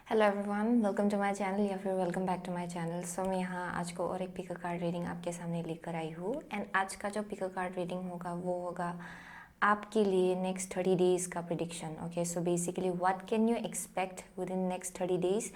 Hello everyone, welcome to my channel या फिर welcome back to my channel. So मैं यहाँ आज को और एक पिकर कार्ड रीडिंग आपके सामने लेकर आई हूँ। एंड आज का जो पिकर कार्ड रीडिंग होगा वो होगा आपके लिए नेक्स्ट 30 डेज़ का prediction. Okay, so basically what can you expect within next 30 days.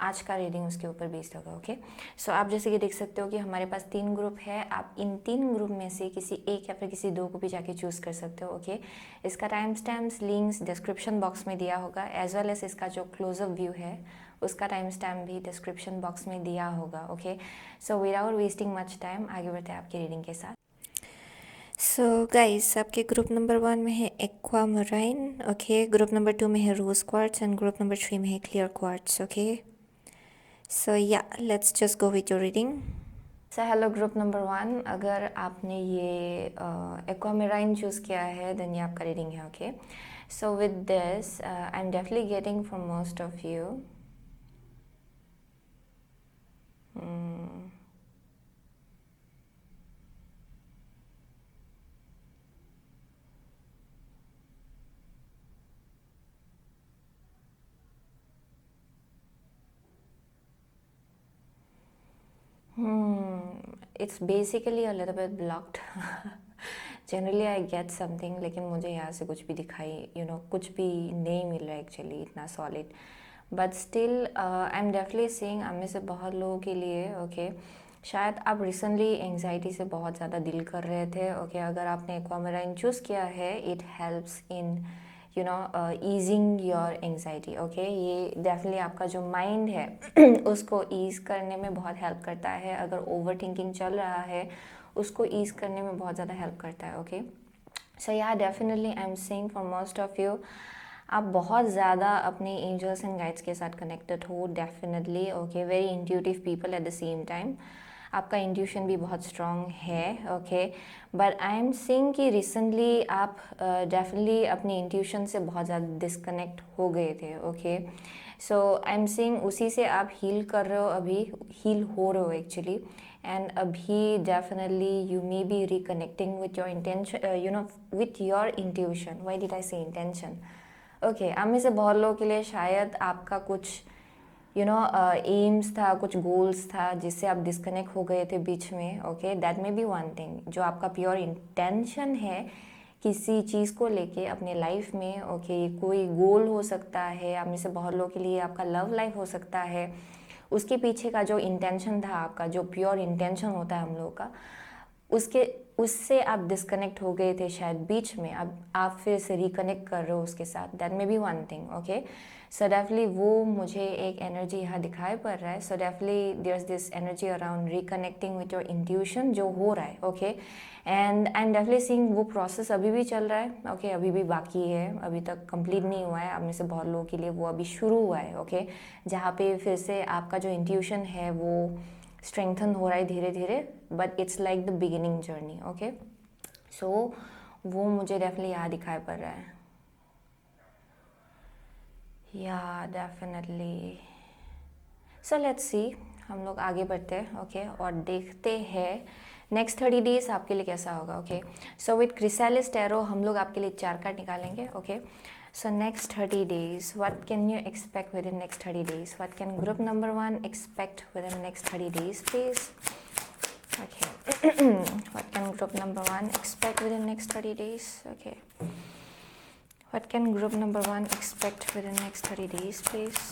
आज का रीडिंग उसके ऊपर बेस्ड होगा। ओके, सो आप जैसे कि देख सकते हो कि हमारे पास 3 ग्रुप है। आप इन 3 ग्रुप में से किसी एक या फिर किसी 2 को भी जाके चूज़ कर सकते हो। ओके, इसका time stamps links description box में दिया होगा, एज वेल एज इसका जो क्लोजअप व्यू है उसका टाइम स्टैम्प भी डिस्क्रिप्शन बॉक्स में दिया होगा। Okay, so without wasting much time आगे बढ़ते हैं आपकी रीडिंग के साथ। सो गाइस, आपके ग्रुप नंबर 1 में है aquamarine. Okay, group number 2 में है rose quartz and group number 3 में है क्लियर क्वार्ट्स। ओके, सो या let's just go with your reading. So hello group number 1, अगर आपने ये एक्वामेराइन चूज़ किया है देन ये आपका रीडिंग है। Okay, so with this I am definitely getting from most of you it's basically a little bit blocked. Generally I get something, लेकिन मुझे यहाँ से कुछ भी दिखाई कुछ भी नहीं मिल रहा है एक्चुअली इतना solid. But still I am definitely seeing आप में से बहुत लोगों के लिए ओके शायद आप रिसेंटली एंग्जाइटी से बहुत ज़्यादा डील कर रहे थे। ओके, अगर आपने एक्वामेराइन चूज़ किया है it helps in easing your anxiety. Okay, ये डेफिनेटली आपका जो माइंड है उसको ईज़ करने में बहुत हेल्प करता है। अगर ओवर थिंकिंग चल रहा है उसको ईज़ करने में बहुत ज़्यादा हेल्प करता है। ओके, सो या definitely I am saying for most of you आप बहुत ज़्यादा अपने एंजल्स एंड गाइड्स के साथ कनेक्टेड हो definitely. Okay, very intuitive people at the same time. आपका इंट्यूशन भी बहुत स्ट्रॉन्ग है। Okay, but I am seeing कि रिसेंटली आप डेफिनेटली अपने इंट्यूशन से बहुत ज़्यादा डिस्कनेक्ट हो गए थे। Okay, so I am seeing उसी से आप हील कर रहे हो, अभी हील हो रहे हो एक्चुअली। एंड अभी definitely you may B reconnecting with your intention with your intuition. Why did I से इंटेंशन? ओके, आप में से बहुत लोगों के लिए शायद आपका कुछ एम्स था, कुछ गोल्स था जिससे आप डिस्कनेक्ट हो गए थे बीच में। Okay, that may be one thing. जो आपका प्योर इंटेंशन है किसी चीज़ को लेके अपने लाइफ में, ओके, कोई गोल हो सकता है, आप में से बहुत लोगों के लिए आपका लव लाइफ हो सकता है। उसके पीछे का जो इंटेंशन था आपका, जो प्योर इंटेंशन होता है हम लोगों का, उससे आप डिस्कनेक्ट हो गए थे शायद बीच में। अब आप फिर से रिकनेक्ट कर रहे हो उसके साथ, that may be one thing. Okay, so definitely वो मुझे एक एनर्जी यहाँ दिखाई पड़ रहा है। So definitely there is this energy around reconnecting with your intuition जो हो रहा है। Okay, and I am definitely seeing वो प्रोसेस अभी भी चल रहा है। ओके, अभी भी बाकी है, अभी तक कंप्लीट नहीं हुआ है। आप में से बहुत लोगों के लिए वो अभी शुरू हुआ है। ओके, जहाँ पे फिर से आपका जो इंट्यूशन है वो स्ट्रेंथन हो रहा है धीरे धीरे, but it's like the beginning journey. Okay, so वो मुझे डेफिनेटली यहाँ दिखाई पड़ रहा है। या डेफिनेटली, सो लेट्स सी, हम लोग आगे बढ़ते हैं। ओके, और देखते हैं नेक्स्ट 30 डेज आपके लिए कैसा होगा। Okay, so with chrysalis tarot हम लोग आपके लिए 4 कार्ड निकालेंगे। Okay, so next 30 days what can you expect within next 30 days? What can group number 1 expect within next 30 days, please? Okay. What can group number 1 expect within next 30 days? Okay. What can group number 1 expect within next 30 days, please?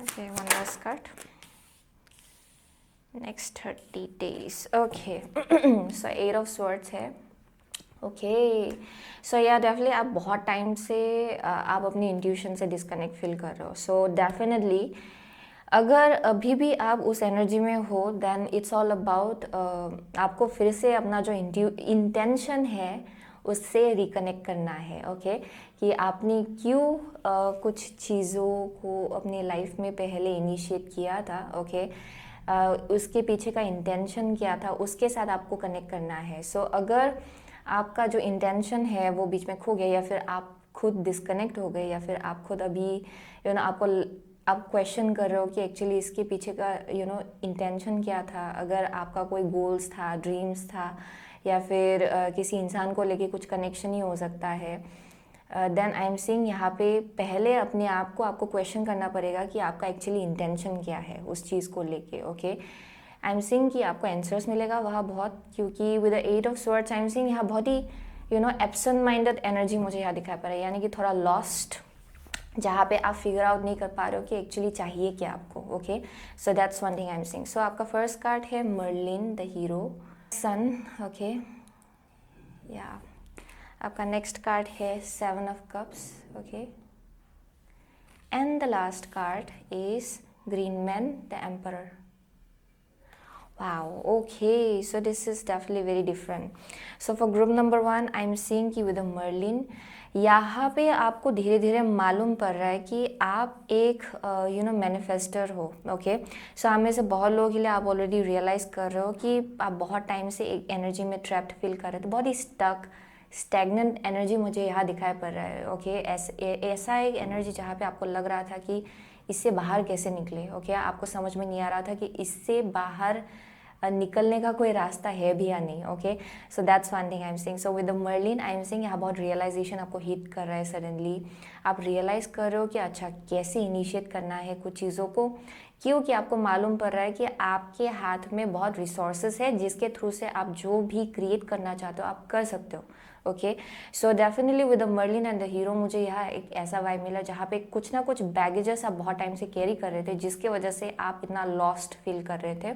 Okay, one last card. Next 30 days. Okay. So 8 of swords है। Okay, so या definitely आप बहुत time से आप अपनी intuition से disconnect feel कर रहे हो। सो डेफिनेटली अगर अभी भी आप उस एनर्जी में हो देन इट्स ऑल अबाउट आपको फिर से अपना जो इंटेंशन है उससे रिकनेक्ट करना है। ओके, कि आपने क्यों कुछ चीज़ों को अपनी लाइफ में पहले इनिशिएट किया था। ओके, उसके पीछे का इंटेंशन क्या था उसके साथ आपको कनेक्ट करना है। सो अगर आपका जो इंटेंशन है वो बीच में खो गया, या फिर आप खुद डिस्कनेक्ट हो गए, या फिर आप खुद अभी आप क्वेश्चन कर रहे हो कि एक्चुअली इसके पीछे का इंटेंशन क्या था। अगर आपका कोई गोल्स था, ड्रीम्स था, या फिर किसी इंसान को लेके कुछ कनेक्शन ही हो सकता है। देन आई एम सीइंग यहाँ पे पहले अपने आप को आपको क्वेश्चन करना पड़ेगा कि आपका एक्चुअली इंटेंशन क्या है उस चीज़ को लेके, ओके। आई एम सीइंग कि आपको आंसर्स मिलेगा वहाँ बहुत, क्योंकि with the 8 of swords I am seeing यहाँ बहुत ही एब्सेंट माइंडेड एनर्जी मुझे यहाँ दिखाई पड़ रहा है, यानी कि थोड़ा लॉस्ट, जहाँ पे आप फिगर आउट नहीं कर पा रहे हो कि एक्चुअली चाहिए क्या आपको, okay. So that's one thing I am seeing. So आपका फर्स्ट कार्ड है Merlin the hero, sun, okay, या आपका नेक्स्ट कार्ड है 7 of cups, okay, and the last card is green man the emperor. Wow, okay, so this is definitely very different. So for group number 1, I'm seeing कि with a Merlin, यहाँ पे आपको धीरे धीरे मालूम पड़ रहा है कि आप एक मैनिफेस्टर हो, ओके। सो आप में से बहुत लोगों के लिए आप ऑलरेडी रियलाइज़ कर रहे हो कि आप बहुत टाइम से एक एनर्जी में ट्रैप्ड फील कर रहे थे, बहुत ही स्टैग्नेंट एनर्जी मुझे यहाँ दिखाई पड़ रहा है, ओके। ऐसा एक एनर्जी जहाँ पे आपको लग रहा था कि इससे बाहर कैसे निकले, ओके। आपको समझ में नहीं आ रहा था कि इससे बाहर निकलने का कोई रास्ता है भी या नहीं, okay. So that's one thing I am saying. So with the Merlin I am saying यहाँ बहुत रियलाइजेशन आपको हिट कर रहा है सडनली, आप रियलाइज कर रहे हो कि अच्छा कैसे इनिशिएट करना है कुछ चीज़ों को, क्योंकि आपको मालूम पड़ रहा है कि आपके हाथ में बहुत रिसोर्सेज है जिसके थ्रू से आप जो भी क्रिएट करना चाहते हो आप कर सकते हो, okay. So definitely with the Merlin and the hero मुझे यहाँ एक ऐसा वाइब मिला जहाँ पे कुछ ना कुछ बैगेजेस आप बहुत टाइम से कैरी कर रहे थे जिसकी वजह से आप इतना लॉस्ट फील कर रहे थे,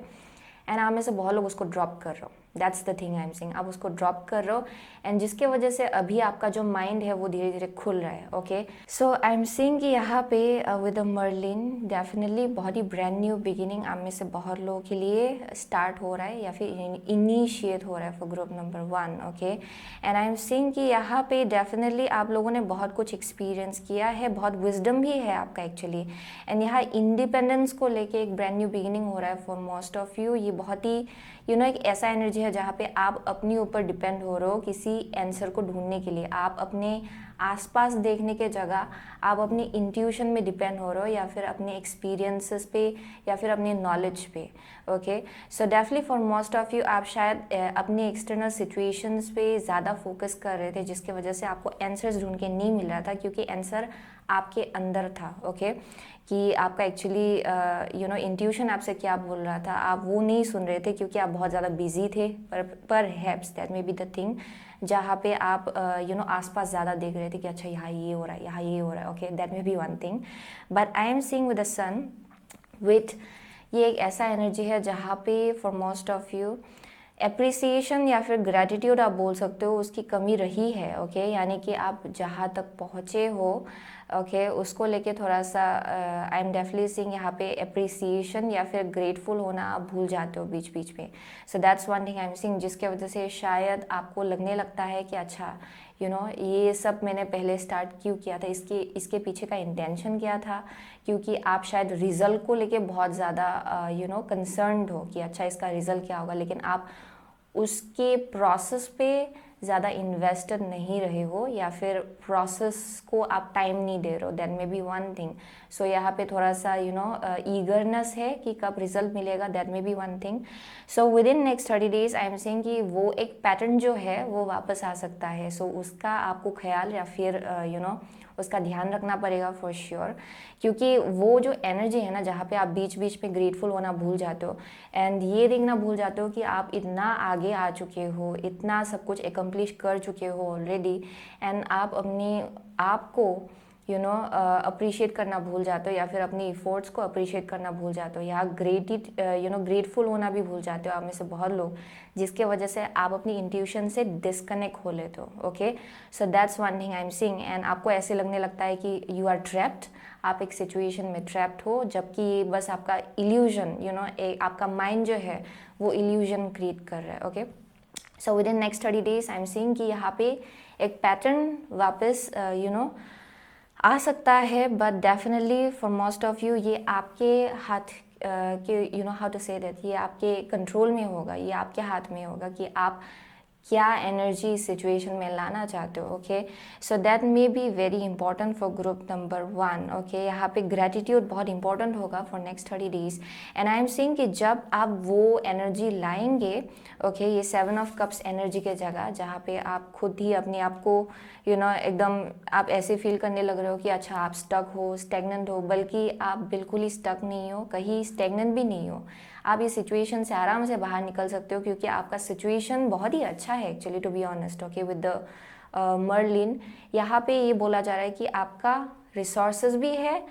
एंड आप में से बहुत लोग उसको ड्रॉप कर रहे हो। That's the thing I am saying, आप उसको ड्रॉप कर रहे हो एंड जिसके वजह से अभी आपका जो माइंड है वो धीरे धीरे खुल रहा है, okay. So I am saying कि यहाँ पे विद द मर्लिन डेफिनेटली बहुत ही ब्रांड न्यू बिगिनिंग आप में से बहुत लोगों के लिए स्टार्ट हो रहा है या फिर इनिशिएट हो रहा है for group number 1, okay. And I am saying कि यहाँ पे डेफिनेटली आप लोगों ने बहुत कुछ एक्सपीरियंस किया है, बहुत विजडम भी है आपका एक्चुअली, एंड यहाँ इंडिपेंडेंस को लेके एक ब्रांड न्यू बिगिनिंग हो रहा है फॉर मोस्ट ऑफ यू। ये बहुत ही एक ऐसा एनर्जी है जहाँ पे आप अपने ऊपर डिपेंड हो रहे हो किसी आंसर को ढूंढने के लिए, आप अपने आसपास देखने के जगह आप अपनी इंट्यूशन में डिपेंड हो रहे हो या फिर अपने एक्सपीरियंसेस पे या फिर अपने नॉलेज पे, okay. So definitely for most of you आप शायद अपनी एक्सटर्नल सिचुएशंस पे ज़्यादा फोकस कर रहे थे जिसकी वजह से आपको आंसर्स ढूंढ के नहीं मिल रहा था, क्योंकि आंसर आपके अंदर था, ओके। कि आपका एक्चुअली इंट्यूशन आपसे क्या बोल रहा था आप वो नहीं सुन रहे थे क्योंकि आप बहुत ज़्यादा बिजी थे, पर HEPS that may be the thing जहाँ पे आप आसपास ज़्यादा देख रहे थे कि अच्छा यहाँ ये हो रहा है, यहाँ ये हो रहा है, okay. That may be one thing, but I am seeing with the sun with ये एक ऐसा एनर्जी है जहाँ पे for most of you appreciation या फिर ग्रैटिट्यूड आप बोल सकते हो उसकी कमी रही है, ओके। यानी कि आप जहाँ तक पहुँचे हो, ओके, उसको लेके थोड़ा सा आई एम डेफिनेटली सीइंग यहाँ पे एप्रिसिएशन या फिर ग्रेटफुल होना आप भूल जाते हो बीच बीच में। सो that's one thing I am seeing, जिसके वजह से शायद आपको लगने लगता है कि अच्छा ये सब मैंने पहले स्टार्ट क्यों किया था, इसके पीछे का इंटेंशन क्या था, क्योंकि आप शायद रिज़ल्ट को लेके बहुत ज़्यादा कंसर्न्ड हो कि अच्छा इसका रिज़ल्ट क्या होगा, लेकिन आप उसके प्रोसेस पे ज़्यादा इन्वेस्टेड नहीं रहे हो या फिर प्रोसेस को आप टाइम नहीं दे रहे हो, that may be one thing. So यहाँ पे थोड़ा सा ईगरनेस है कि कब रिजल्ट मिलेगा, that may be one thing. So with in next 30 days I am saying कि वो एक पैटर्न जो है वो वापस आ सकता है, सो उसका आपको ख्याल या फिर उसका ध्यान रखना पड़ेगा फॉर श्योर, क्योंकि वो जो एनर्जी है ना जहाँ पे आप बीच बीच में ग्रेटफुल होना भूल जाते हो एंड ये देखना भूल जाते हो कि आप इतना आगे आ चुके हो, इतना सब कुछ एकम्प्लिश कर चुके हो ऑलरेडी, एंड आप अपनी आप को अप्रिशिएट करना भूल जाते हो या फिर अपनी इफोर्ट्स को अप्रिशिएट करना भूल जाते हो, या ग्रेटफुल होना भी भूल जाते हो आप में से बहुत लोग, जिसके वजह से आप अपनी इंट्यूशन से डिस्कनेक्ट हो लेते हो, okay. So that's one thing I am seeing, and आपको ऐसे लगने लगता है कि यू आर ट्रैप्ड, आप एक सिचुएशन में ट्रैप्ड हो, जबकि ये बस आपका इल्यूजन आपका माइंड जो है वो इल्यूजन क्रिएट कर रहा है, okay. So with in next 30 days I am seeing कि यहाँ पे एक पैटर्न वापस आ सकता है, but definitely for most of you ये आपके हाथ के हाउ टू से दैट ये आपके कंट्रोल में होगा, ये आपके हाथ में होगा कि आप क्या एनर्जी सिचुएशन में लाना चाहते हो. Okay, so that may be very important for group number 1. Okay, यहाँ पे ग्रेटिट्यूड बहुत इंपॉर्टेंट होगा for next 30 days. And I am saying कि जब आप वो एनर्जी लाएंगे, ओके, ये 7 ऑफ कप्स एनर्जी के जगह, जहाँ पे आप खुद ही अपने आप को एकदम आप ऐसे फील करने लग रहे हो कि अच्छा आप स्टक हो, स्टेगनेंट हो, बल्कि आप बिल्कुल ही स्टक नहीं हो, कहीं स्टेगनेंट भी नहीं हो. आप इस सिचुएशन से आराम से बाहर निकल सकते हो, क्योंकि आपका सिचुएशन बहुत ही अच्छा है actually, to be honest. Okay, with the Merlin यहाँ पे ये बोला जा रहा है कि आपका रिसोर्सेज भी है,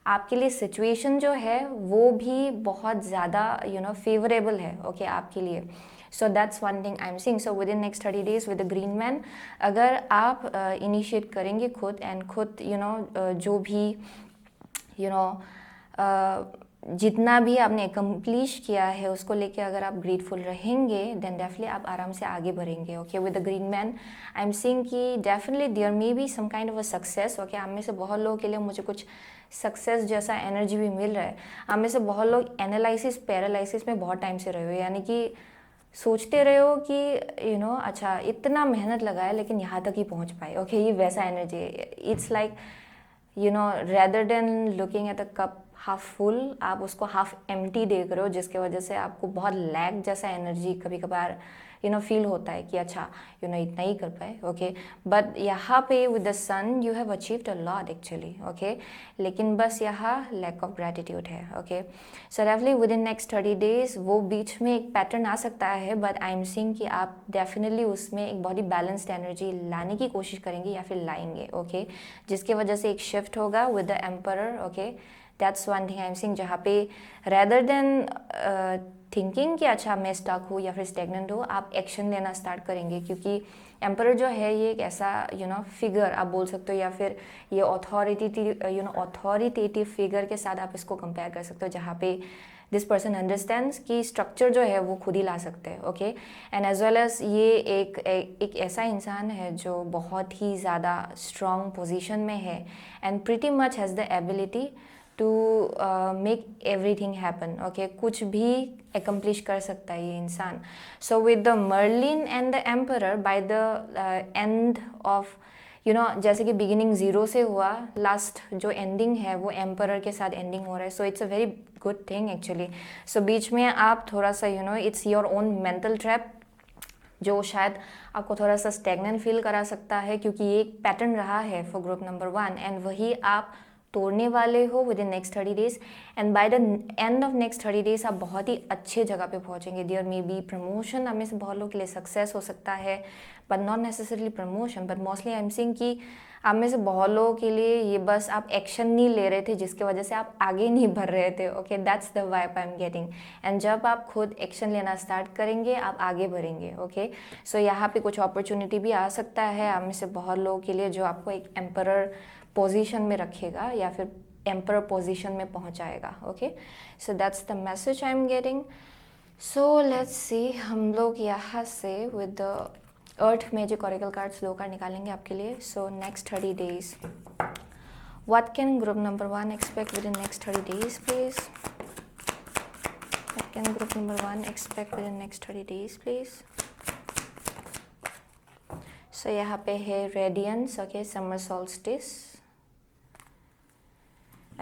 आपके लिए सिचुएशन जो है वो भी बहुत ज़्यादा फेवरेबल है. ओके, आपके लिए. सो that's one thing I am seeing. So with in next 30 days with the green man, अगर आप इनिशिएट करेंगे खुद, एंड खुद जो भी जितना भी आपने एकम्प्लिश किया है उसको लेके अगर आप ग्रेटफुल रहेंगे, देन डेफिनेटली आप आराम से आगे बढ़ेंगे. Okay, with the green man I am seeing कि definitely there may be some kind of a success. Okay, आप में से बहुत लोगों के लिए मुझे कुछ सक्सेस जैसा एनर्जी भी मिल रहा है. आप में से बहुत लोग एनालिसिस पैरालिसिस में बहुत टाइम से रहे हो, यानी कि सोचते रहे हो कि अच्छा इतना मेहनत लगाया लेकिन यहाँ तक ही पहुँच पाए. ओके, ये वैसा एनर्जी है. It's like rather than looking at a cup half full, आप उसको हाफ एम्प्टी देख रहे हो, जिसके वजह से आपको बहुत लैग जैसा एनर्जी कभी कभार फील होता है कि अच्छा इतना ही कर पाए. ओके, बट यहाँ पे with the sun you have achieved a lot actually. Okay, लेकिन बस यहाँ लैक ऑफ ग्रेटिट्यूड है. Okay, so definitely within next 30 days वो बीच में एक पैटर्न आ सकता है, बट आई एम सीइंग कि आप डेफिनेटली उसमें एक बॉडी बैलेंस्ड एनर्जी लाने की कोशिश करेंगे या फिर लाएंगे. ओके, जिसके वजह से एक शिफ्ट होगा with the emperor. Okay, that's one thing I am seeing, जहाँ पे रेदर देन थिंकिंग कि अच्छा मैं स्टक हूँ या फिर स्टेगनेंट हूँ, आप एक्शन लेना स्टार्ट करेंगे. क्योंकि एम्परर जो है ये एक ऐसा फिगर आप बोल सकते हो, या फिर ये ऑथोरिटेटिव फिगर के साथ आप इसको कंपेयर कर सकते हो, जहाँ पे दिस पर्सन अंडरस्टैंड्स कि स्ट्रक्चर जो है वो खुद ही ला सकते हैं. Okay, and as well as ये एक ऐसा इंसान है जो बहुत ही ज़्यादा स्ट्रॉन्ग पोजिशन में है, and pretty much has the ability to make everything happen. Okay, कुछ भी एकम्प्लिश कर सकता है ये इंसान. So with the Merlin and the emperor by the end of जैसे कि बिगिनिंग 0 से हुआ, लास्ट जो एंडिंग है वो एम्परर के साथ एंडिंग हो रहा है. So it's a very good thing actually. So बीच में आप थोड़ा सा it's your own mental trap, जो शायद आपको थोड़ा सा स्टेगनेंट फील करा सकता है, क्योंकि ये एक पैटर्न रहा है फॉर ग्रुप नंबर 1, एंड वही आप तोड़ने वाले हो with in next 30 days. And bye the end of next 30 days आप बहुत ही अच्छे जगह पे पहुंचेंगे. देयर मे बी प्रमोशन, हमें से बहुत लोगों के लिए सक्सेस हो सकता है, but not necessarily promotion, but mostly I am seeing कि आप में से बहुत लोगों के लिए ये बस आप एक्शन नहीं ले रहे थे, जिसकी वजह से आप आगे नहीं बढ़ रहे थे. Okay, that's the vibe I am getting. And जब आप खुद एक्शन लेना स्टार्ट करेंगे आप आगे बढ़ेंगे. ओके, सो यहाँ पे कुछ अपॉर्चुनिटी भी आ सकता है आप में से बहुत लोगों के लिए, जो आपको एक एम्परर पोजीशन में रखेगा या फिर एम्परर पोजीशन में पहुंचाएगा. Okay, so that's the message I am getting. So let's see, हम लोग यहाँ से with the earth magic oracle cards लो कार्ड निकालेंगे आपके लिए. So next 30 days, what can group number 1 expect within next 30 days please? What can group number 1 expect within next 30 days please? So यहाँ पे है radiance. Okay, summer solstice.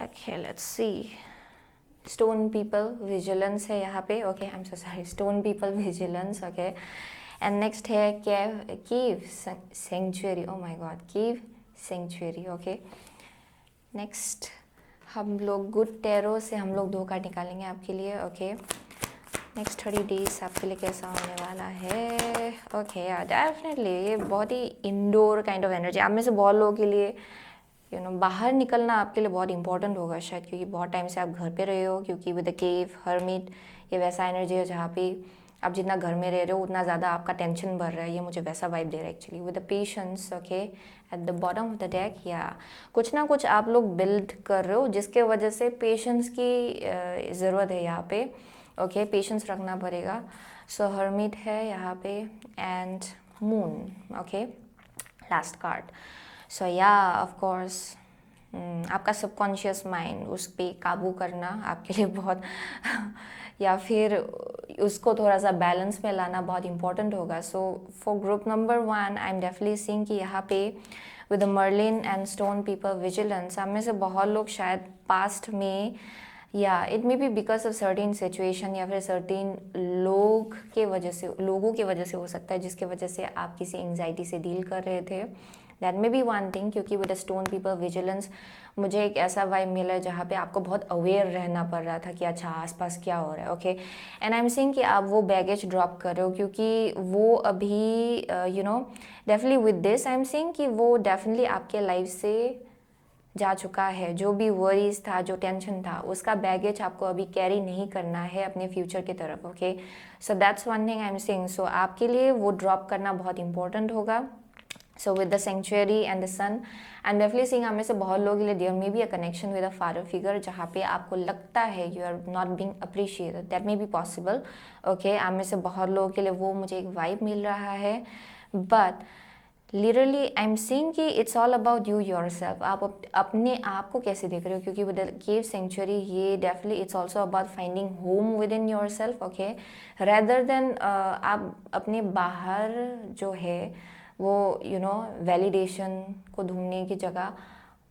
Okay, let's see. Stone people vigilance है यहाँ पे. Okay, I'm so sorry. Stone people vigilance. Okay, and next है cave sanctuary. Oh my God, cave sanctuary. Okay, next हम लोग good tarot से हम लोग 2 card निकालेंगे आपके लिए. ओके, नेक्स्ट 30 डेज आपके लिए कैसा होने वाला है? ओके, डेफिनेटली ये बहुत ही इंडोर काइंड ऑफ एनर्जी. आप में से बहुत लोगों के लिए बाहर निकलना आपके लिए बहुत इंपॉर्टेंट होगा शायद, क्योंकि बहुत टाइम से आप घर पे रहे हो. क्योंकि विद द केव हर्मिट ये वैसा एनर्जी है जहाँ पे आप जितना घर में रह रहे हो उतना ज़्यादा आपका टेंशन बढ़ रहा है. ये मुझे वैसा वाइब दे रहा है actually. With the patience. Okay, at the bottom of the deck, या कुछ ना कुछ आप लोग बिल्ड कर रहे हो, जिसके वजह से पेशेंस की ज़रूरत है यहाँ पे. ओके, पेशेंस रखना पड़ेगा. सो हर्मिट है यहाँ पे, and moon. Okay, last card. So yeah, of course, आपका सबकॉन्शियस माइंड उस पर काबू करना आपके लिए बहुत या फिर उसको थोड़ा सा बैलेंस में लाना बहुत इंपॉर्टेंट होगा. So for group number 1 I am definitely seeing कि यहाँ पे with Merlin and stone people vigilance, हम में से बहुत लोग शायद पास्ट में या it may be because of certain situation या फिर सर्टेन लोगों के वजह से हो सकता है जिसके वजह से आप किसी एंग्जाइटी से डील कर रहे थे. That may be one thing, क्योंकि विद स्टोन पीपल विजिलेंस मुझे एक ऐसा वाइब मिला है जहाँ पे आपको बहुत अवेयर रहना पड़ रहा था कि अच्छा आसपास क्या हो रहा है. Okay, and I am saying कि आप वो बैगेज ड्रॉप कर रहे हो क्योंकि वो अभी definitely with this I am saying कि वो डेफिनेटली आपके लाइफ से जा चुका है. जो भी वरीज था, जो टेंशन था, उसका बैगेज आपको अभी कैरी नहीं करना है अपने फ्यूचर की तरफ. Okay, so that's one thing I am saying. So आपके लिए वो ड्रॉप करना बहुत इंपॉर्टेंट होगा. So with the century and the sun, I am definitely seeing हमें से बहुत लोगों के लिए there may be a connection with a father figure जहाँ पे आपको लगता है you are not being appreciated. That may be possible. Okay, आप में से बहुत लोगों के लिए वो मुझे एक वाइब मिल रहा है. But literally I am seeing कि it's all about you yourself. आप अपने आप को कैसे देख रहे हो, क्योंकि विद केव सेंचुरी ये definitely it's also about finding home within yourself. Okay, rather than आप अपने बाहर जो है वो वैलिडेशन को ढूंढने की जगह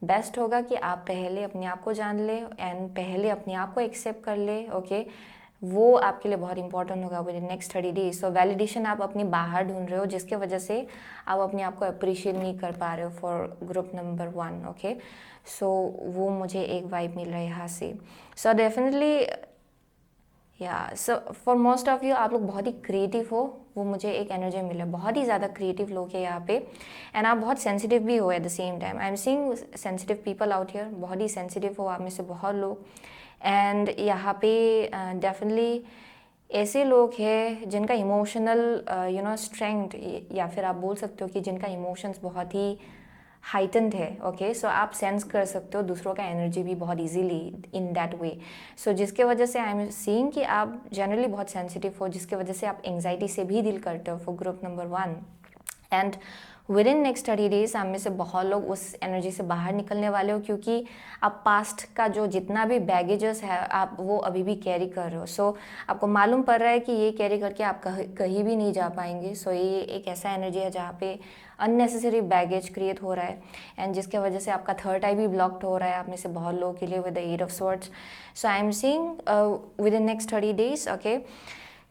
बेस्ट होगा कि आप पहले अपने आप को जान ले एंड पहले अपने आप को एक्सेप्ट कर ले. ओके, वो आपके लिए बहुत इंपॉर्टेंट होगा विद इन नेक्स्ट 30 डेज. सो वैलिडेशन आप अपने बाहर ढूंढ रहे हो जिसके वजह से आप अपने आप को अप्रिशिएट नहीं कर पा रहे हो for group number 1. Okay, so वो मुझे एक वाइब मिल रहा है यहाँ से. So definitely so for most of you आप लोग बहुत ही क्रिएटिव हो, वो मुझे एक एनर्जी मिला. बहुत ही ज़्यादा क्रिएटिव लोग हैं यहाँ पे एंड आप बहुत सेंसिटिव भी हो at the same time. I am seeing sensitive people out here. बहुत ही सेंसिटिव हो आप में से बहुत लोग. एंड यहाँ पे डेफिनेटली ऐसे लोग हैं जिनका इमोशनल स्ट्रेंथ या फिर आप बोल सकते हो कि जिनका इमोशंस बहुत ही हाइटनड है. ओके, सो आप सेंस कर सकते हो दूसरों का एनर्जी भी बहुत इजीली इन दैट वे. सो जिसके वजह से आई एम सीइंग कि आप जनरली बहुत सेंसिटिव हो जिसके वजह से आप एंग्जाइटी से भी डील करते हो for group number 1. And with in next 30 days आप में से बहुत लोग उस एनर्जी से बाहर निकलने वाले हो क्योंकि आप पास्ट का जो जितना भी बैगेजेस है आप वो अभी भी कैरी कर रहे हो. सो आपको मालूम पड़ रहा है कि ये कैरी करके आप कहीं भी नहीं जा पाएंगे. सो ये एक ऐसा एनर्जी है जहाँ पे अननेसेसरी बैगेज क्रिएट हो रहा है एंड जिसके वजह से आपका थर्ड आई भी ब्लॉक्ड हो रहा है आप में से बहुत लोगों के लिए with the 8 of swords. So I am seeing with in next 30 days. Okay,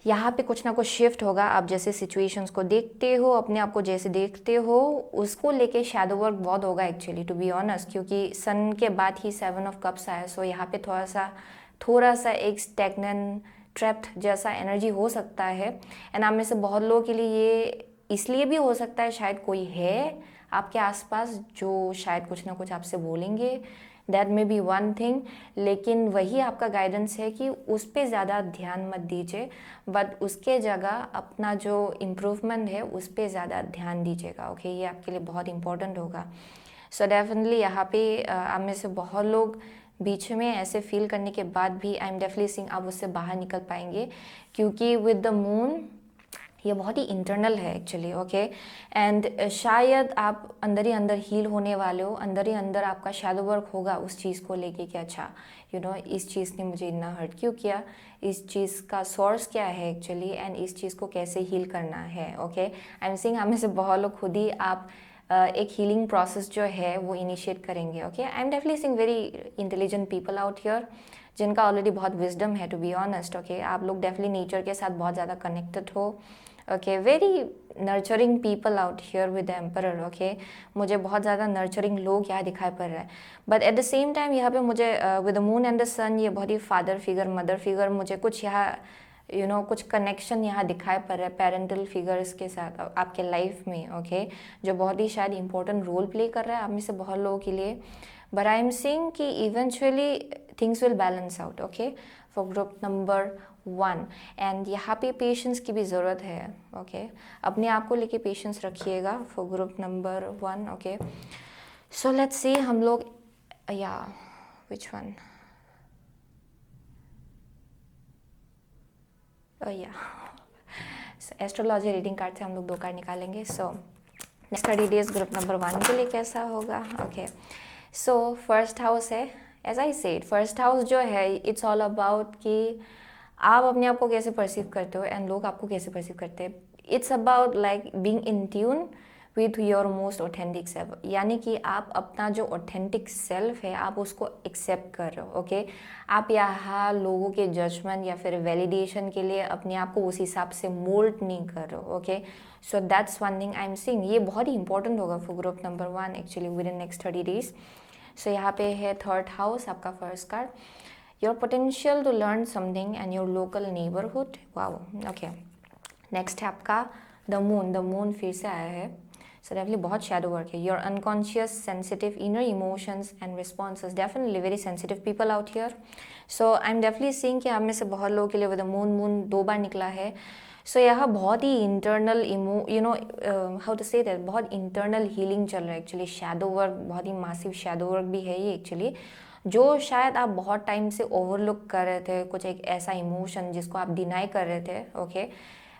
यहाँ पे कुछ ना कुछ शिफ्ट होगा. आप जैसे सिचुएशंस को देखते हो, अपने आप को जैसे देखते हो, उसको लेके शैडो वर्क बहुत होगा एक्चुअली टू बी ऑनेस्ट, क्योंकि सन के बाद ही 7 ऑफ कप्स आया. सो यहाँ पे थोड़ा सा एक स्टैग्नेंट ट्रैप्ड जैसा एनर्जी हो सकता है. एंड आप में से बहुत लोगों के लिए ये इसलिए भी हो सकता है शायद कोई है आपके आसपास जो शायद कुछ ना कुछ आपसे बोलेंगे. That may be one thing, लेकिन वही आपका गाइडेंस है कि उस पर ज़्यादा ध्यान मत दीजिए बट उसके जगह अपना जो इम्प्रूवमेंट है उस पर ज़्यादा ध्यान दीजिएगा. ओके, ये आपके लिए बहुत इंपॉर्टेंट होगा. सो डेफिनेटली यहाँ पे आप में से बहुत लोग बीच में ऐसे फील करने के बाद भी आई एम डेफिनेटली सीइंग आप उससे बाहर निकल पाएंगे क्योंकि विद द मून ये बहुत ही इंटरनल है एक्चुअली. ओके, एंड शायद आप अंदर ही अंदर हील होने वाले हो. अंदर ही अंदर आपका शैडो वर्क होगा उस चीज़ को लेके कि अच्छा इस चीज़ ने मुझे इतना हर्ट क्यों किया, इस चीज़ का सोर्स क्या है एक्चुअली एंड इस चीज़ को कैसे हील करना है. ओके, आई एम सीइंग हमें से बहुत लोग खुद ही आप एक हीलिंग प्रोसेस जो है वो इनिशिएट करेंगे. Okay, I am definitely seeing very intelligent people out here जिनका ऑलरेडी बहुत विजडम है टू बी ऑनेस्ट. ओके, आप लोग डेफिनेटली नेचर के साथ बहुत ज़्यादा कनेक्टेड हो. Okay, very nurturing people out here with the emperor. Okay, मुझे बहुत ज़्यादा नर्चरिंग लोग यहाँ दिखाई पड़ रहा है. But at the same time यहाँ पे मुझे with the moon and the sun ये बहुत ही फादर फिगर मदर फिगर मुझे कुछ यहाँ कुछ कनेक्शन यहाँ दिखाई पड़ रहा है पेरेंटल फिगर्स के साथ आपके लाइफ में. ओके, जो बहुत ही शायद इंपॉर्टेंट रोल प्ले कर रहा है आप में से बहुत लोगों के लिए. बट आई एम सीइंग कि eventually things will balance out. Okay, for group number 1 and यहाँ पे पेशेंस की भी ज़रूरत है. ओके, अपने आप को लेके पेशेंस रखिएगा for group number 1. Okay, so let's see हम लोग which one astrology reading card से हम लोग 2 कार्ड निकालेंगे. So next 30 days group number 1 के लिए कैसा होगा. ओके, सो फर्स्ट हाउस है, as I said, first house जो है इट्स ऑल अबाउट कि आप अपने आप को कैसे परसीव करते हो एंड लोग आपको कैसे परसीव करते हैं. It's about like being in tune with your most authentic self, यानी कि आप अपना जो ऑथेंटिक सेल्फ है आप उसको एक्सेप्ट कर रहे हो. ओके आप यहाँ लोगों के जजमेंट या फिर वैलिडेशन के लिए अपने आप को उस हिसाब से मोल्ड नहीं कर रहे हो. Okay so that's one thing I am seeing. ये बहुत ही इंपॉर्टेंट होगा for group number 1 actually within next 30 days. So यहाँ पे है थर्ड हाउस आपका first card, your potential to learn something and your local neighbourhood. Wow. Okay next है आपका द मून. द मून फिर से आया है. सो डेफिनेटली बहुत शैडो वर्क है. Your unconscious sensitive inner emotions and responses, definitely very sensitive people out here. So I am definitely seeing कि आप में से बहुत लोगों के लिए विद द मून, मून 2 बार निकला है. सो यह बहुत ही internal how to say that, बहुत इंटरनल हीलिंग चल रहा है एक्चुअली. शैडो वर्क, बहुत ही मासिव शैडो वर्क भी है ये एक्चुअली, जो शायद आप बहुत टाइम से ओवरलुक कर रहे थे. कुछ एक ऐसा इमोशन जिसको आप डिनाई कर रहे थे. ओके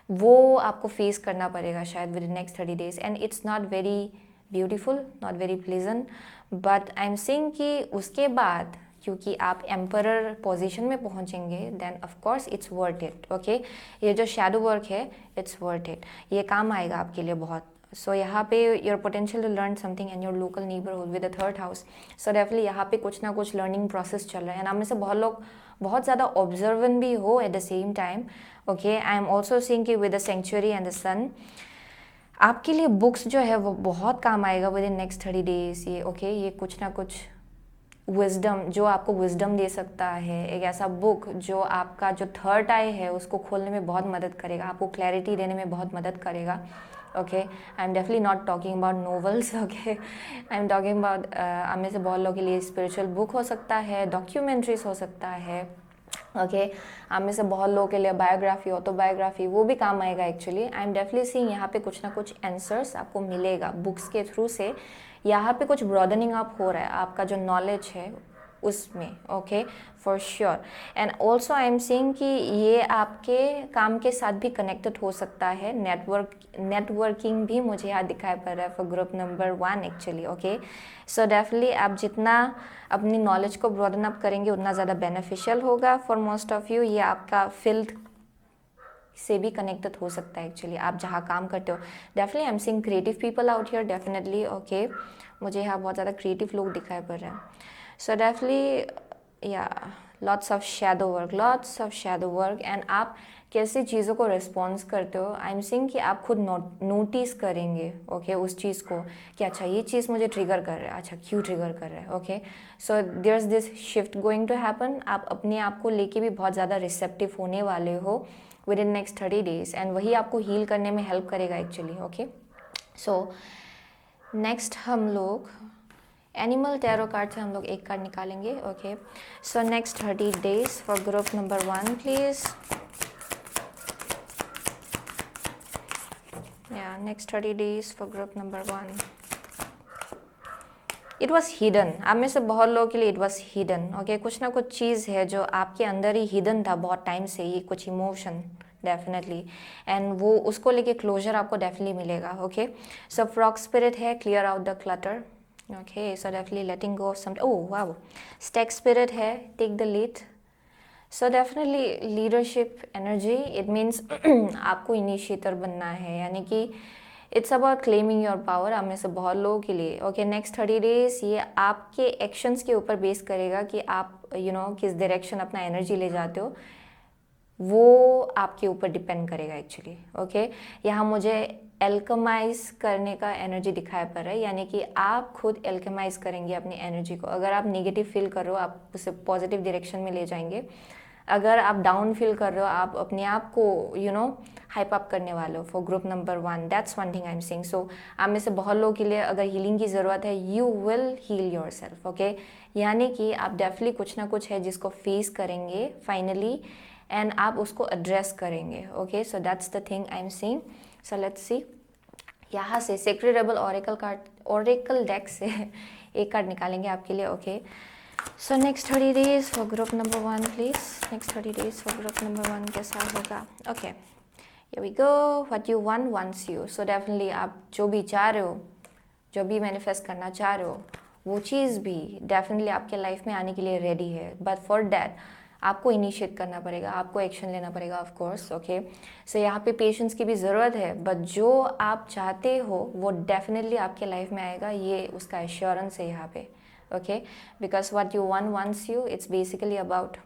वो आपको फेस करना पड़ेगा शायद within next 30 days and it's not very beautiful, not very pleasant. But I am saying कि उसके बाद क्योंकि आप एम्परर पोजीशन में पहुंचेंगे then of course it's worth it. Okay ये जो शैडो वर्क है इट्स वर्थ इट, ये काम आएगा आपके लिए बहुत. सो यहाँ पे your potential to learn something and your local neighbourhood with the third house. So definitely यहाँ पे कुछ ना कुछ लर्निंग प्रोसेस चल रहा है एंड आप में से बहुत लोग बहुत ज़्यादा ऑब्जर्वेंट भी हो at the same time. Okay I am also seeing कि with the century and the sun आपके लिए बुक्स जो है वो बहुत काम आएगा विद इन नेक्स्ट 30 डेज. ये ओके ये कुछ ना कुछ विजडम जो आपको विजडम दे सकता है, एक ऐसा बुक जो आपका जो थर्ड आई है उसको खोलने में बहुत मदद करेगा, आपको क्लैरिटी देने में बहुत मदद करेगा. Okay I am definitely not talking about novels. Okay I am talking about आप में से बहुत लोगों के लिए स्पिरिचुअल बुक हो सकता है, डॉक्यूमेंट्रीज हो सकता है. ओके आप में से बहुत लोगों के लिए बायोग्राफी, ऑटोबायोग्राफी, वो भी काम आएगा actually. I am definitely seeing यहाँ पे कुछ ना कुछ आंसर्स आपको मिलेगा बुक्स के थ्रू से. यहाँ पे कुछ ब्रॉडनिंग अप हो रहा है आपका जो नॉलेज है उसमें. Okay for sure. And also I am seeing कि ये आपके काम के साथ भी कनेक्टेड हो सकता है. नेटवर्किंग भी मुझे यहाँ दिखाई पड़ रहा है for group number 1 actually. Okay so definitely आप जितना अपनी नॉलेज को ब्रॉडन अप करेंगे उतना ज़्यादा बेनिफिशियल होगा फॉर मोस्ट ऑफ यू. ये आपका फील्ड से भी कनेक्टेड हो सकता है एक्चुअली, आप जहाँ काम करते हो. Definitely I am seeing creative people out here definitely. Okay मुझे यहाँ बहुत ज़्यादा क्रिएटिव लोग दिखाई पड़ रहे हैं. सो डेफिनेटली या lots of shadow work and आप कैसे चीज़ों को रिस्पॉन्स करते हो. आई एम सीइंग कि आप खुद नोटिस करेंगे. ओके उस चीज़ को कि अच्छा ये चीज़ मुझे ट्रिगर कर रहा है, अच्छा क्यों ट्रिगर कर रहा है. Okay so there is this shift going to happen. आप अपने आप को लेके भी बहुत ज़्यादा रिसेप्टिव होने वाले हो with in next 30 days and वही आपको हील करने में हेल्प करेगा एक्चुअली. ओके सो नेक्स्ट हम लोग एनिमल टैरो कार्ड से हम लोग एक कार्ड निकालेंगे. Okay so next 30 days for group number 1 please. या next 30 days for group number 1. It was hidden. आप में से बहुत लोगों के लिए इट वॉज हिडन. ओके कुछ ना कुछ चीज़ है जो आपके अंदर ही हिडन था बहुत टाइम से, ये कुछ इमोशन डेफिनेटली एंड वो उसको लेके क्लोजर आपको डेफिनेटली मिलेगा. ओके सो फ्रॉग स्पिरिट है, clear out the clutter. Okay so definitely letting go of some. Oh wow. Stag spirit है, take the lead. So definitely leadership energy, it means आपको initiator बनना है, यानी कि it's about claiming your power. आप में से बहुत लोगों के लिए ओके नेक्स्ट 30 डेज ये आपके एक्शंस के ऊपर बेस करेगा कि आप किस डायरेक्शन अपना एनर्जी ले जाते हो, वो आपके ऊपर डिपेंड करेगा एक्चुअली. ओके यहाँ मुझे एल्केमाइज करने का एनर्जी दिखाई पड़ रहा है, यानी कि आप खुद एल्केमाइज करेंगे अपनी एनर्जी को. अगर आप नेगेटिव फील कर रहे हो आप उसे पॉजिटिव डायरेक्शन में ले जाएंगे. अगर आप डाउन फील कर रहे हो आप अपने आप को हाइप अप करने वाले हो for group number 1. That's one thing I am seeing. So आप में से बहुत लोगों के लिए अगर हीलिंग की ज़रूरत है you will heal yourself. Okay यानी कि आप डेफिनेटली कुछ ना कुछ है जिसको फेस करेंगे फाइनली एंड आप उसको एड्रेस करेंगे. Okay so that's the thing I am seeing. So let's सी. यहाँ से सेक्रेड रेबल ओरेकल डेक से एक कार्ड निकालेंगे आपके लिए. Okay so next 30 days for group number 1 please. Next 30 days for group number 1 कैसा होगा. Okay here we go. What you want wants you. So definitely आप जो भी चाह रहे हो, जो भी मैनिफेस्ट करना चाह रहे हो वो चीज़ भी डेफिनेटली आपके लाइफ में आने के लिए रेडी है, बट फॉर डैट आपको इनिशिएट करना पड़ेगा, आपको एक्शन लेना पड़ेगा ऑफ कोर्स। ओके, सो यहाँ पे पेशेंस की भी ज़रूरत है, बट जो आप चाहते हो वो डेफिनेटली आपके लाइफ में आएगा, ये उसका एश्योरेंस है यहाँ पे। Okay, because what you want wants you, it's basically about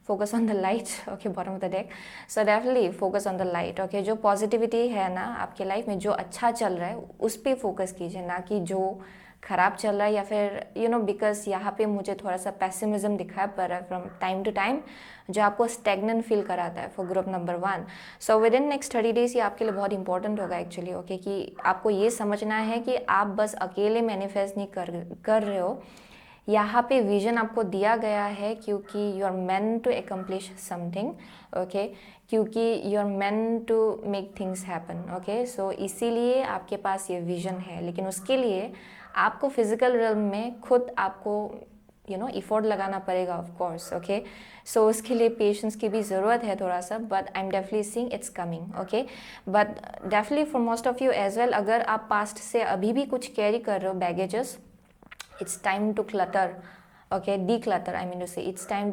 focus on the light. Okay, bottom of the deck, so definitely focus on the light. Okay, जो पॉजिटिविटी है ना आपके लाइफ में, जो अच्छा चल रहा है उस पर फोकस कीजिए, ना कि जो ख़राब चल रहा है, या फिर बिकॉज यहाँ पे मुझे थोड़ा सा पेसिमिज्म दिखाई पड़ रहा है फ्रॉम टाइम टू टाइम, जो आपको स्टेगनेंट फील कराता है for group number 1। So with in next 30 days ये आपके लिए बहुत इंपॉर्टेंट होगा एक्चुअली। ओके, कि आपको ये समझना है कि आप बस अकेले मैनिफेस्ट नहीं कर रहे हो, यहाँ पे विजन आपको दिया गया है क्योंकि you are meant to accomplish something. Okay, क्योंकि you are meant to make things happen. Okay, so इसीलिए आपके पास ये विजन है, लेकिन उसके लिए आपको फिजिकल रियल्म में खुद आपको इफोर्ट लगाना पड़ेगा ऑफ कोर्स। ओके, सो उसके लिए पेशेंस की भी ज़रूरत है थोड़ा सा, but I am definitely seeing it's coming. Okay, but definitely for most of you as well, अगर आप पास्ट से अभी भी कुछ कैरी कर रहे हो baggages, it's time to clutter. Okay, declutter, I mean to say it's time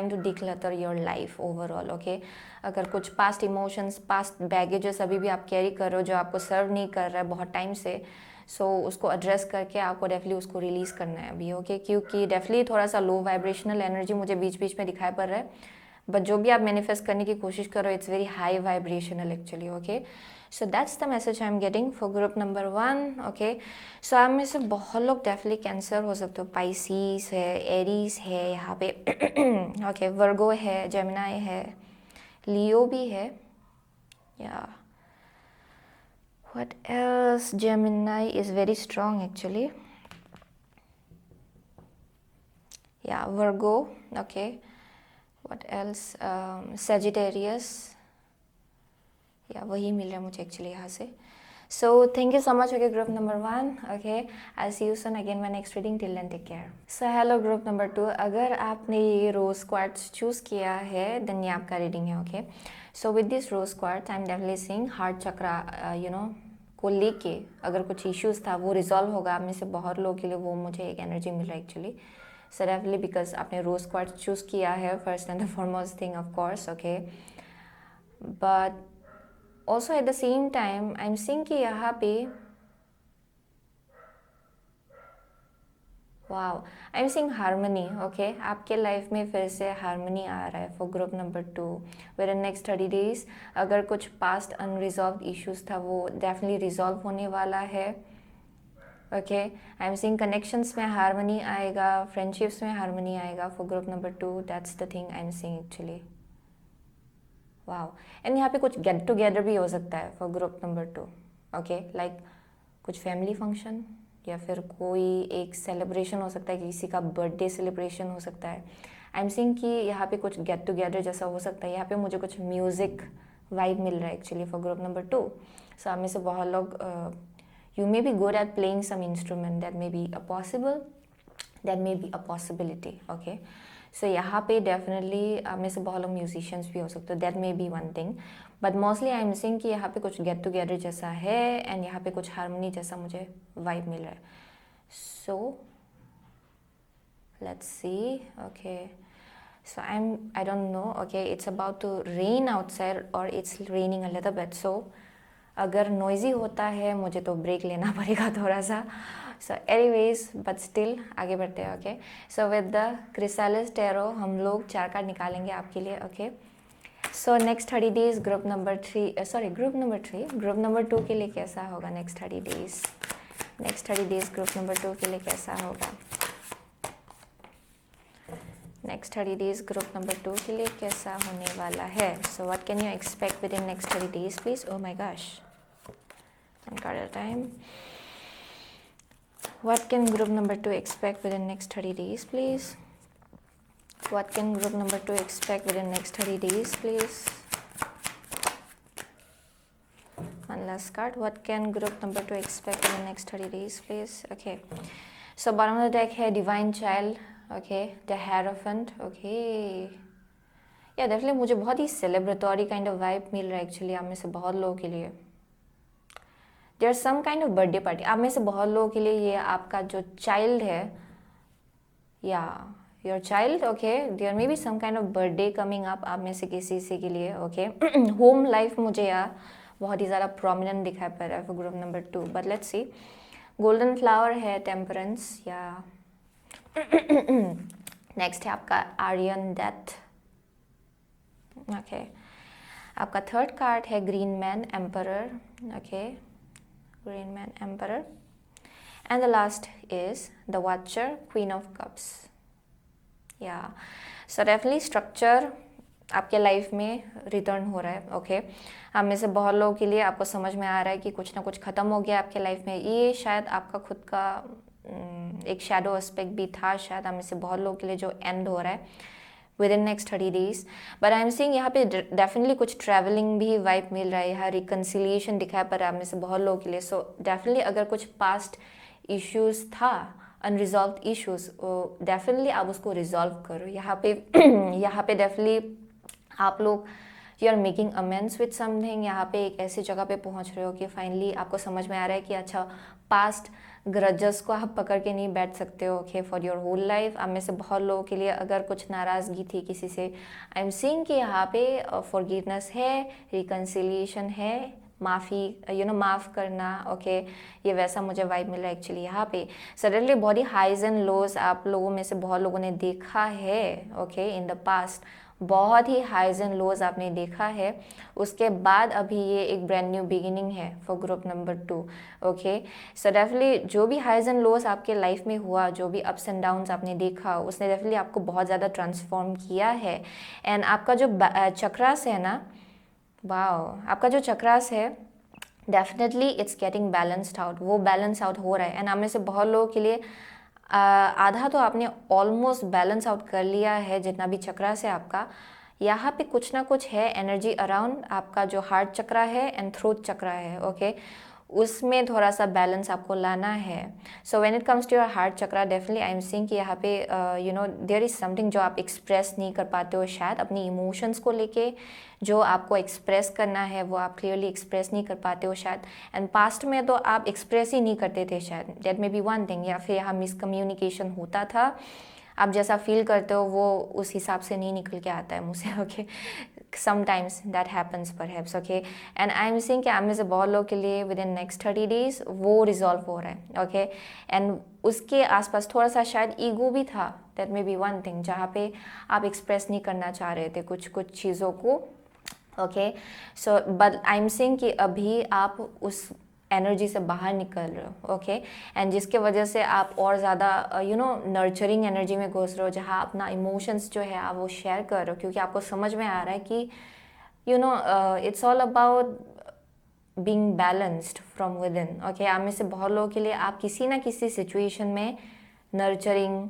to declutter your life overall. Okay, अगर कुछ पास्ट इमोशंस, पास्ट बैगेजेस अभी भी आप कैरी कर रहे हो जो आपको सर्व नहीं कर रहा है बहुत टाइम से, सो उसको एड्रेस करके आपको डेफिनेटली उसको रिलीज़ करना है अभी। ओके, क्योंकि डेफिनेटली थोड़ा सा लो वाइब्रेशनल एनर्जी मुझे बीच बीच में दिखाई पड़ रहा है, बट जो भी आप मैनिफेस्ट करने की कोशिश करो it's very high vibrational actually. Okay, so that's the message I am getting for group number 1। Okay, so आप में से बहुत लोग डेफिनेटली कैंसर हो सकते हो, पाइसीस है, एरीज है यहाँ पे ओके, वर्गो है, जेमिनाई है, लियो भी है, या what else, Gemini is very strong actually, या Virgo. Okay, what else, Sagittarius, या वही मिल रहा है मुझे एक्चुअली यहाँ से। So thank you so much. Okay, group number 1, okay, I see you soon again my next reading, till then take care. So hello group number 2, अगर आपने ये रोज क्वार्ट्स चूज़ किया है देन ये आपका रीडिंग है। Okay, so with this rose quartz I am definitely seeing heart chakra को लेके अगर कुछ इश्यूज था वो रिजॉल्व होगा। आप में से बहुत लोगों के लिए वो मुझे एक एनर्जी मिल रहा है एक्चुअली, सो डेफिनेटली बिकॉज आपने रोज क्वार्ट्स चूज़ किया है first and the foremost thing of course. Okay, but also at the same time I'm seeing कि यहाँ पे wow, I am seeing harmony. Okay, आपके लाइफ में फिर से हारमनी आ रहा है for group number 2 with in next 30 days. अगर कुछ पास्ट अनरिजॉल्व इश्यूज था वो डेफिनेटली रिजॉल्व होने वाला है। Okay, I am seeing connections में हारमनी आएगा, फ्रेंडशिप्स में हारमनी आएगा for group number 2, that's the thing I am seeing actually. Wow, and यहाँ पे कुछ गेट टुगेदर भी हो सकता है for group number 2। Okay, like कुछ फैमिली फंक्शन या फिर कोई एक सेलिब्रेशन हो सकता है, किसी का बर्थडे सेलिब्रेशन हो सकता है। आई एम सीइंग कि यहाँ पे कुछ गेट टुगेदर जैसा हो सकता है। यहाँ पे मुझे कुछ म्यूज़िक वाइब मिल रहा है actually for group number 2। So आप में से बहुत लोग you may be good at playing some instrument, that may be a possible, that may be a possibility. Okay, so यहाँ पे डेफिनेटली आप में से बहुत लोग म्यूजिशियंस भी हो सकते हो, that may be one thing, but mostly I am seeing कि यहाँ पे कुछ गेट टुगेदर जैसा है एंड यहाँ पे कुछ हारमोनी जैसा मुझे वाइब मिल रहा है। So let's see. Okay, so I don't know. Okay, it's about to rain outside और it's raining a little bit, so अगर नॉइजी होता है मुझे तो ब्रेक लेना पड़ेगा थोड़ा सा। सो एनीवेज, बट स्टिल आगे बढ़ते हैं। Okay, so with the chrysalis tarot हम लोग 4 कार्ड निकालेंगे आपके लिए। Okay, so next 30 days group number 2 के लिए कैसा होगा next 30 days? Next 30 days group number 2 के लिए कैसा होगा? नेक्स्ट 30 डेज ग्रुप नंबर 2 के लिए कैसा होने वाला है? सो what can you expect within next 30 days please? Oh my gosh, one card at a time. What can group number 2 expect within next 30 days please? What can group number 2 expect within next 30 days please? One last card. What can group number 2 expect within next 30 days please? Okay, so bottom of the deck है divine child. Okay, the hierophant. Okay, या definitely मुझे बहुत ही celebratory kind of vibe मिल रहा है actually आप में से बहुत लोगों के लिए। There some kind of birthday party. आप में से बहुत लोगों के लिए ये आपका जो चाइल्ड है, या your child, okay, there may be some kind of birthday coming up आप में से किसी से के लिए, ओके। होम लाइफ मुझे यार बहुत ही ज़्यादा प्रोमिनेंट दिखाई पड़ रहा है for group number 2, but let's see. Golden flower है टेम्परेंस, या नेक्स्ट है आपका आर्यन डेथ, ओके। आपका थर्ड कार्ड है green man emperor, okay, green man emperor. And the last is the watcher queen of cups, या सो डेफिनेटली स्ट्रक्चर आपके life में return हो रहा है, ओके। आप में से बहुत लोगों के लिए आपको समझ में आ रहा है कि कुछ ना कुछ ख़त्म हो गया आपके लाइफ में। ये शायद आपका खुद का एक शैडो एस्पेक्ट भी था शायद आप में से बहुत लोगों के लिए, जो एंड हो रहा है with in next 30 days. But I am seeing यहाँ पे डेफिनेटली कुछ ट्रैवलिंग भी वाइब मिल रहा है, यहाँ रिकन्सिलिएशन दिखाई पड़ रहा है आप में से बहुत लोगों के लिए। सो डेफिनेटली अगर कुछ पास्ट इश्यूज था, अनरिजॉल्व इश्यूज, डेफिनेटली आप उसको रिजॉल्व करो यहाँ पे। यहाँ पे डेफिनेटली आप लोग you are making amends with something. यहाँ पे एक ऐसी जगह पे पहुँच रहे हो कि फाइनली आपको समझ में आ रहा है कि अच्छा, पास्ट ग्रजेस को आप पकड़ के नहीं बैठ सकते हो, okay, for your whole life. आप में से बहुत लोगों के लिए अगर कुछ नाराज़गी थी किसी से, आई एम सीइंग कि यहाँ पे फॉरगिवनेस है, रिकन्सिलिएशन है, माफ़ी, माफ़ करना, ओके, ये वैसा मुझे वाइब मिल रहा है एक्चुअली यहाँ पे। Suddenly body highs and lows आप लोगों में से बहुत लोगों ने देखा है, ओके, इन द पास्ट बहुत ही हाइज एंड लोज आपने देखा है। उसके बाद अभी ये एक ब्रांड न्यू बिगिनिंग है for group number 2, okay. So definitely जो भी हाइज एंड लोज आपके लाइफ में हुआ, जो भी अप्स एंड डाउन्स आपने देखा, उसने डेफिनेटली आपको बहुत ज़्यादा ट्रांसफॉर्म किया है। एंड आपका जो चक्रास है ना, वाओ, आपका जो चक्रास है definitely it's getting balanced out, वो बैलेंस आउट हो रहा है। एंड आप में से बहुत लोगों के लिए आधा तो आपने ऑलमोस्ट बैलेंस आउट कर लिया है, जितना भी चक्रा से आपका। यहाँ पे कुछ ना कुछ है एनर्जी अराउंड आपका जो हार्ट चक्रा है एंड थ्रोट चक्रा है, ओके, उसमें थोड़ा सा बैलेंस आपको लाना है। So when it comes to your heart chakra, definitely I am seeing कि यहाँ पे देयर इज़ समथिंग जो आप एक्सप्रेस नहीं कर पाते हो शायद अपनी इमोशंस को लेके। जो आपको एक्सप्रेस करना है वो आप क्लियरली एक्सप्रेस नहीं कर पाते हो शायद। एंड पास्ट में तो आप एक्सप्रेस ही नहीं करते थे शायद, that may be one thing. या फिर यहाँ मिसकम्युनिकेशन होता था, आप जैसा फील करते हो वो उस हिसाब से नहीं निकल के आता है मुझसे, okay. Sometimes that happens perhaps, okay. And I am seeing कि आप में से बहुत लोगों के लिए विद इन नेक्स्ट 30 डेज वो रिजॉल्व हो रहा है, ओके। एंड उसके आसपास थोड़ा सा शायद ईगो भी था, that may be one thing, जहाँ पे आप एक्सप्रेस नहीं करना चाह रहे थे कुछ कुछ चीज़ों को, okay. So but I am seeing कि अभी आप उस एनर्जी से बाहर निकल रहे हो, ओके। एंड जिसके वजह से आप और ज़्यादा नर्चरिंग एनर्जी में घुस रहे हो, जहाँ अपना इमोशंस जो है आप वो शेयर कर रहे हो, क्योंकि आपको समझ में आ रहा है कि it's all about being balanced from with in, okay. आप में से बहुत लोगों के लिए आप किसी ना किसी सिचुएशन में नर्चरिंग,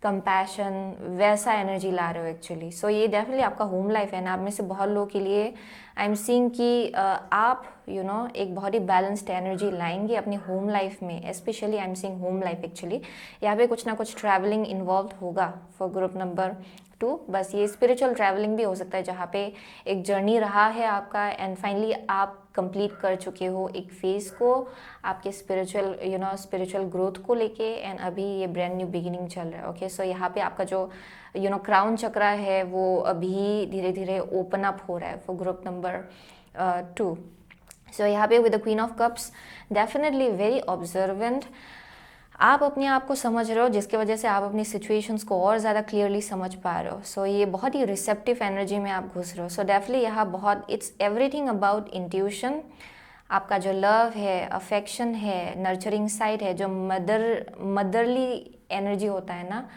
कंपैशन, वैसा एनर्जी ला रहे हो एक्चुअली। सो ये डेफिनेटली आपका होम लाइफ है ना। आप में से बहुत लोगों के लिए आई एम सीइंग कि आप एक बहुत ही बैलेंस्ड एनर्जी लाएंगे अपनी होम लाइफ में, specially I am seeing home life actually. यहाँ पे कुछ ना कुछ ट्रैवलिंग इन्वॉल्व होगा फॉर ग्रुप नंबर 2। बस ये स्पिरिचुअल ट्रैवलिंग भी हो सकता है, जहाँ पे एक जर्नी रहा है आपका एंड फाइनली आप कंप्लीट कर चुके हो एक फेज़ को आपके स्पिरिचुअल ग्रोथ को लेके। एंड अभी ये ब्रांड न्यू बिगिनिंग चल रहा है, ओके। सो यहाँ पे आपका जो क्राउन चक्रा है वो अभी धीरे धीरे ओपन अप हो रहा है फॉर ग्रुप नंबर 2। सो यहाँ पे with the queen of cups, definitely very observant आप अपने आप को समझ रहे हो, जिसकी वजह से आप अपनी सिचुएशंस को और ज़्यादा क्लियरली समझ पा रहे हो। सो ये बहुत ही रिसेप्टिव एनर्जी में आप घुस रहे हो। सो डेफिनेटली यहाँ बहुत इट्स एवरीथिंग अबाउट इंट्यूशन। आपका जो लव है, अफेक्शन है, नर्चरिंग साइड है, जो मदरली एनर्जी होता है ना,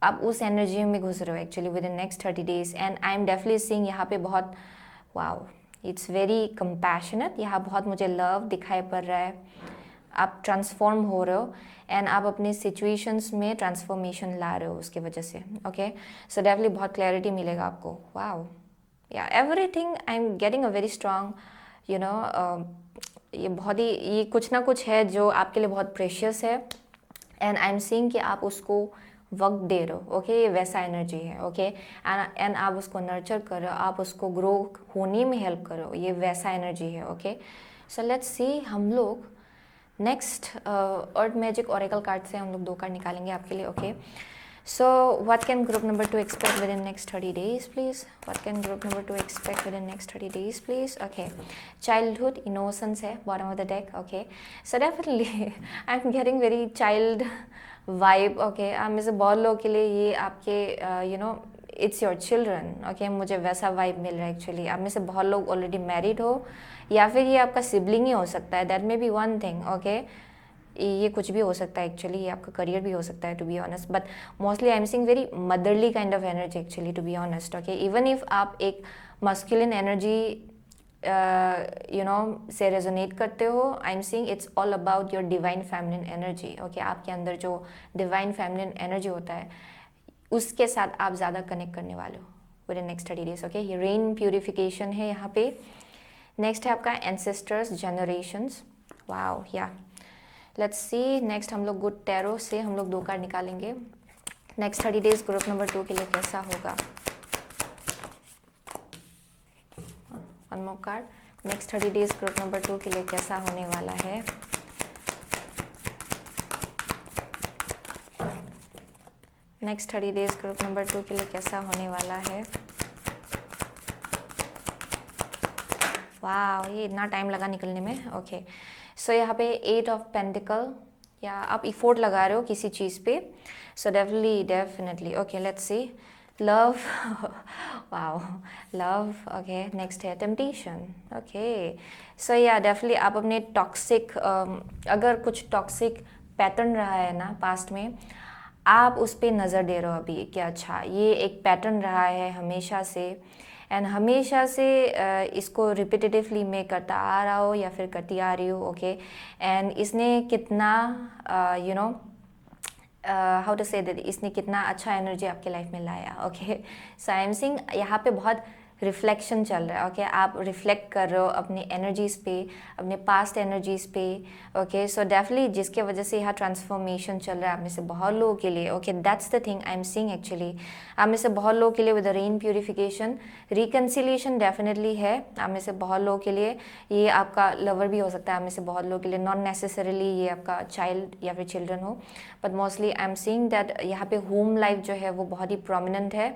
आप उस एनर्जी में घुस रहे हो actually within next 30 days. And I am definitely seeing यहाँ पे बहुत वाओ, इट्स वेरी कंपैशनेट। यहाँ बहुत मुझे लव दिखाई पड़ रहा है, आप ट्रांसफॉर्म हो रहे हो एंड आप अपने सिचुएशंस में ट्रांसफॉर्मेशन ला रहे हो उसकी वजह से, ओके। सो डेफिनेटली बहुत क्लैरिटी मिलेगा आपको। वाओ, या everything I am getting a very strong ये बहुत ही, ये कुछ ना कुछ है जो आपके लिए बहुत प्रेशियस है। एंड आई एम सीइंग कि आप उसको वक्त दे रहे हो, ओके। ये वैसा एनर्जी है, ओके। एंड आप उसको नर्चर कर रहे हो, आप उसको ग्रो होने में हेल्प कर रहे हो, ये वैसा एनर्जी है, ओके। सो लेट्स सी हम लोग next earth magic oracle card से हम लोग 2 कार्ड निकालेंगे आपके लिए. Okay, so what can group number 2 expect within next 30 days please. What can group number 2 expect within next 30 days please. Okay, childhood innocence है bottom of the deck. Okay, so definitely I am getting very child vibe. Okay, आप में से बहुत लोगों के लिए ये आपके you know it's your children. Okay, मुझे वैसा वाइब मिल रहा है एक्चुअली. आप में से बहुत लोग ऑलरेडी मैरिड हो या फिर ये आपका सिबलिंग ही हो सकता है. That may be one thing. Okay, ये कुछ भी हो सकता है एक्चुअली. ये आपका करियर भी हो सकता है to be honest. But mostly I am seeing very motherly kind of energy actually to be honest. Okay, even if आप एक मस्कुलिन एनर्जी यू नो से रेजोनेट करते हो, I am seeing it's all about your divine feminine energy. Okay, आपके अंदर जो divine feminine energy होता है उसके साथ आप ज़्यादा कनेक्ट करने वाले हो with in next 30 days. Okay, ये रेन प्यूरिफिकेशन है यहाँ पे. नेक्स्ट है आपका एंसेस्टर्स जनरेशंस. वाओ, या लेट्स सी. नेक्स्ट हम लोग गुड टैरो से हम लोग 2 कार्ड निकालेंगे. नेक्स्ट 30 days ग्रुप नंबर 2 के लिए कैसा होगा. One more card. Next 30 days group number 2 के लिए कैसा होने वाला है. नेक्स्ट 30 days ग्रुप नंबर 2 के लिए कैसा होने वाला है. वाह, ये इतना टाइम लगा निकलने में. ओके, सो यहाँ पे 8 ऑफ पेंटिकल, या आप इफोर्ट लगा रहे हो किसी चीज़ पे. So definitely. Okay, let's see. Love. Wow, love. Okay, next है टेम्पटेशन. ओके, सो या डेफिनेटली आप अपने टॉक्सिक अगर कुछ टॉक्सिक पैटर्न रहा है ना पास्ट में, आप उस पर नज़र दे रहे हो अभी कि अच्छा ये एक पैटर्न रहा है हमेशा से, एंड हमेशा से इसको रिपीटेटिवली मैं करता आ रहा हो या फिर करती आ रही हूँ. ओके, एंड इसने कितना you know how to say that, इसने कितना अच्छा एनर्जी आपके लाइफ में लाया. Okay, so I am seeing यहाँ पे बहुत रिफ्लेक्शन चल रहा है. ओके, आप रिफ्लेक्ट कर रहे हो अपनी एनर्जीज़ पे, अपने पास्ट एनर्जीज़ पे. ओके, सो डेफिनेटली जिसके वजह से यहाँ ट्रांसफॉर्मेशन चल रहा है आप में से बहुत लोगों के लिए. Okay, that's the thing I am seeing actually. आप में से बहुत लोगों के लिए with the rain purification reconciliation definitely है. आप में से बहुत लोगों के लिए ये आपका लवर भी हो सकता है. आप में से बहुत लोगों के लिए नॉट नेसेसरीली ये आपका चाइल्ड या फिर चिल्ड्रन हो, but mostly I am seeing that यहाँ पे होम लाइफ जो है वो बहुत ही प्रोमिनेंट है.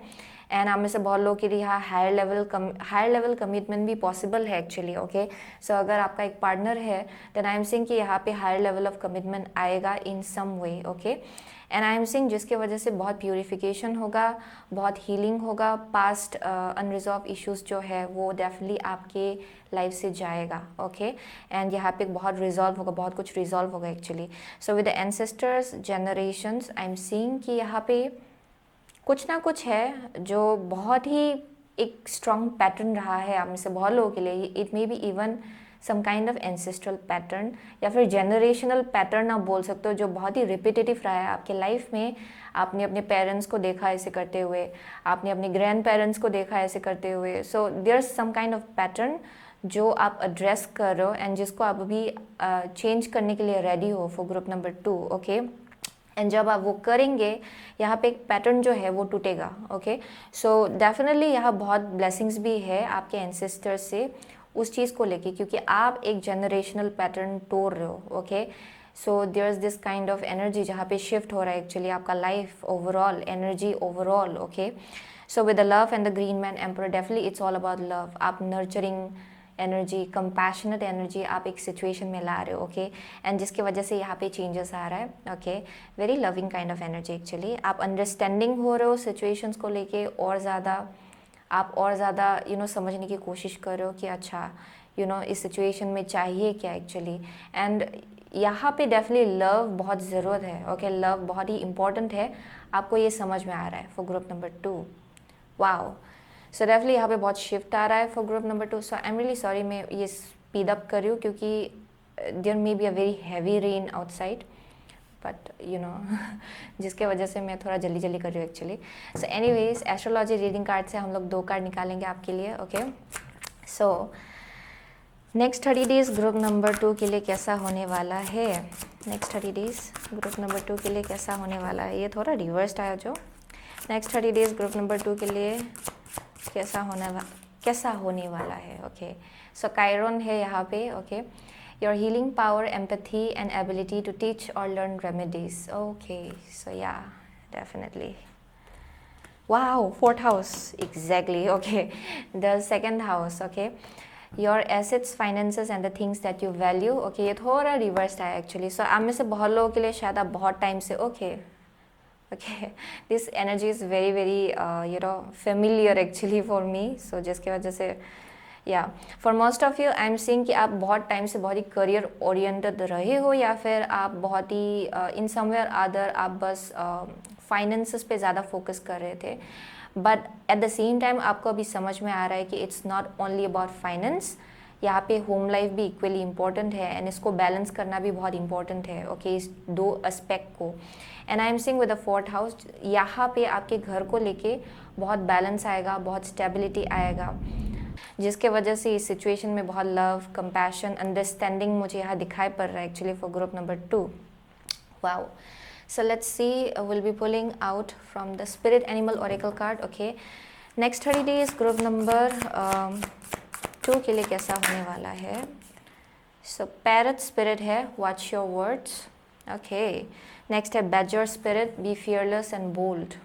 एंड आप में से बहुत लोगों के लिए यहाँ हायर लेवल कमिटमेंट भी पॉसिबल है एक्चुअली. ओके, सो अगर आपका एक पार्टनर है देन आई एम सीइंग कि यहाँ पे हायर लेवल ऑफ कमिटमेंट आएगा in some way. Okay, and I am seeing जिसके वजह से बहुत प्यूरिफिकेशन होगा, बहुत हीलिंग होगा. पास्ट अनरिजॉल्व इश्यूज जो है वो डेफिनेटली आपके लाइफ से जाएगा. ओके, एंड यहाँ पे बहुत रिजॉल्व होगा, बहुत कुछ रिजॉल्व होगा actually. So with the ancestors generations I am seeing कि यहाँ पे कुछ ना कुछ है जो बहुत ही एक स्ट्रॉन्ग पैटर्न रहा है आप में से बहुत लोगों के लिए. It may be even some kind of ancestral pattern या फिर जनरेशनल पैटर्न आप बोल सकते हो, जो बहुत ही रिपीटेटिव रहा है आपके लाइफ में. आपने अपने पेरेंट्स को देखा ऐसे करते हुए, आपने अपने ग्रैंड पेरेंट्स को देखा ऐसे करते हुए. So there is some kind of pattern जो आप एड्रेस कर रहे हो एंड जिसको आप अभी चेंज करने के लिए रेडी हो for group number 2. Okay, and जब आप वो करेंगे यहाँ पे एक पैटर्न जो है वो टूटेगा. ओके, सो डेफिनेटली यहाँ बहुत ब्लेसिंग्स भी है आपके एंसेस्टर्स से उस चीज़ को लेके, क्योंकि आप एक जनरेशनल पैटर्न तोड़ रहे हो. Okay, so there is this kind of energy जहाँ पे शिफ्ट हो रहा है एक्चुअली आपका life overall energy overall. Okay, so with the love and the green man emperor definitely it's all about love. आप नर्चरिंग एनर्जी, कंपैशनेट एनर्जी आप एक situation में ला रहे हो. ओके, एंड जिसकी वजह से यहाँ पे चेंजेस आ रहा है. Okay, very loving kind of energy actually. आप अंडरस्टैंडिंग हो रहे हो सिचुएशंस को लेके, और ज़्यादा यू नो समझने की कोशिश कर रहे हो कि अच्छा यू नो इस सिचुएशन में चाहिए क्या एक्चुअली. एंड यहाँ पे डेफिनेटली लव बहुत ज़रूरत है. ओके, लव बहुत ही इंपॉर्टेंट है. आपको ये समझ में आ रहा है for group number 2. Wow, so definitely यहाँ पे बहुत शिफ्ट आ रहा है for group number 2. So I am really sorry मैं ये स्पीड अप कर रही हूँ क्योंकि there may be a very heavy rain outside, but you know जिसके वजह से मैं थोड़ा जल्दी कर रही हूँ actually. So anyways, astrology reading card से हम लोग 2 कार्ड निकालेंगे आपके लिए. Okay, so next 30 days group number 2 के लिए कैसा होने वाला है. नेक्स्ट 30 days ग्रुप नंबर 2 के लिए कैसा होने वाला है. ये थोड़ा रिवर्स्ड आया जो. नेक्स्ट 30 days ग्रुप नंबर 2 के लिए कैसा होने वाला है. ओके, सो कायरन है यहाँ पे. Okay, your healing power, empathy, and ability to teach or learn remedies. Okay, so yeah, definitely. Wow, fourth house, exactly. Okay, the second house. Okay, your assets, finances, and the things that you value. Okay, ये थोड़ा reversed है actually. सो आप में से बहुत लोगों के लिए शायद आप बहुत टाइम से okay this energy is very very familiar actually for me. So जिसके वजह से for most of you I am seeing कि आप बहुत टाइम से बहुत ही करियर ओरिएंटेड रहे हो, या फिर आप बहुत ही इन समवेयर अदर आप बस फाइनेंसेस पे ज़्यादा फोकस कर रहे थे. But at the same time आपको अभी समझ में आ रहा है कि it's not only about finance, यहाँ पे होम लाइफ भी इक्वली इम्पॉर्टेंट है एंड इसको बैलेंस करना भी बहुत इंपॉर्टेंट है. ओके, इस दो एस्पेक्ट को. And I am seeing with the fourth house, यहाँ पे आपके घर को लेके बहुत बैलेंस आएगा, बहुत स्टेबिलिटी आएगा, जिसके वजह से इस सिचुएशन में बहुत लव, कंपैशन, अंडरस्टैंडिंग मुझे यहाँ दिखाई पड़ रहा है actually for group number 2. Wow. So let's see, we'll be pulling out from the Spirit Animal Oracle card. Okay, next 30 days group number 2 के लिए कैसा होने वाला है. So Parrot Spirit है, watch your words. Okay, next है Badger Spirit, be fearless and bold.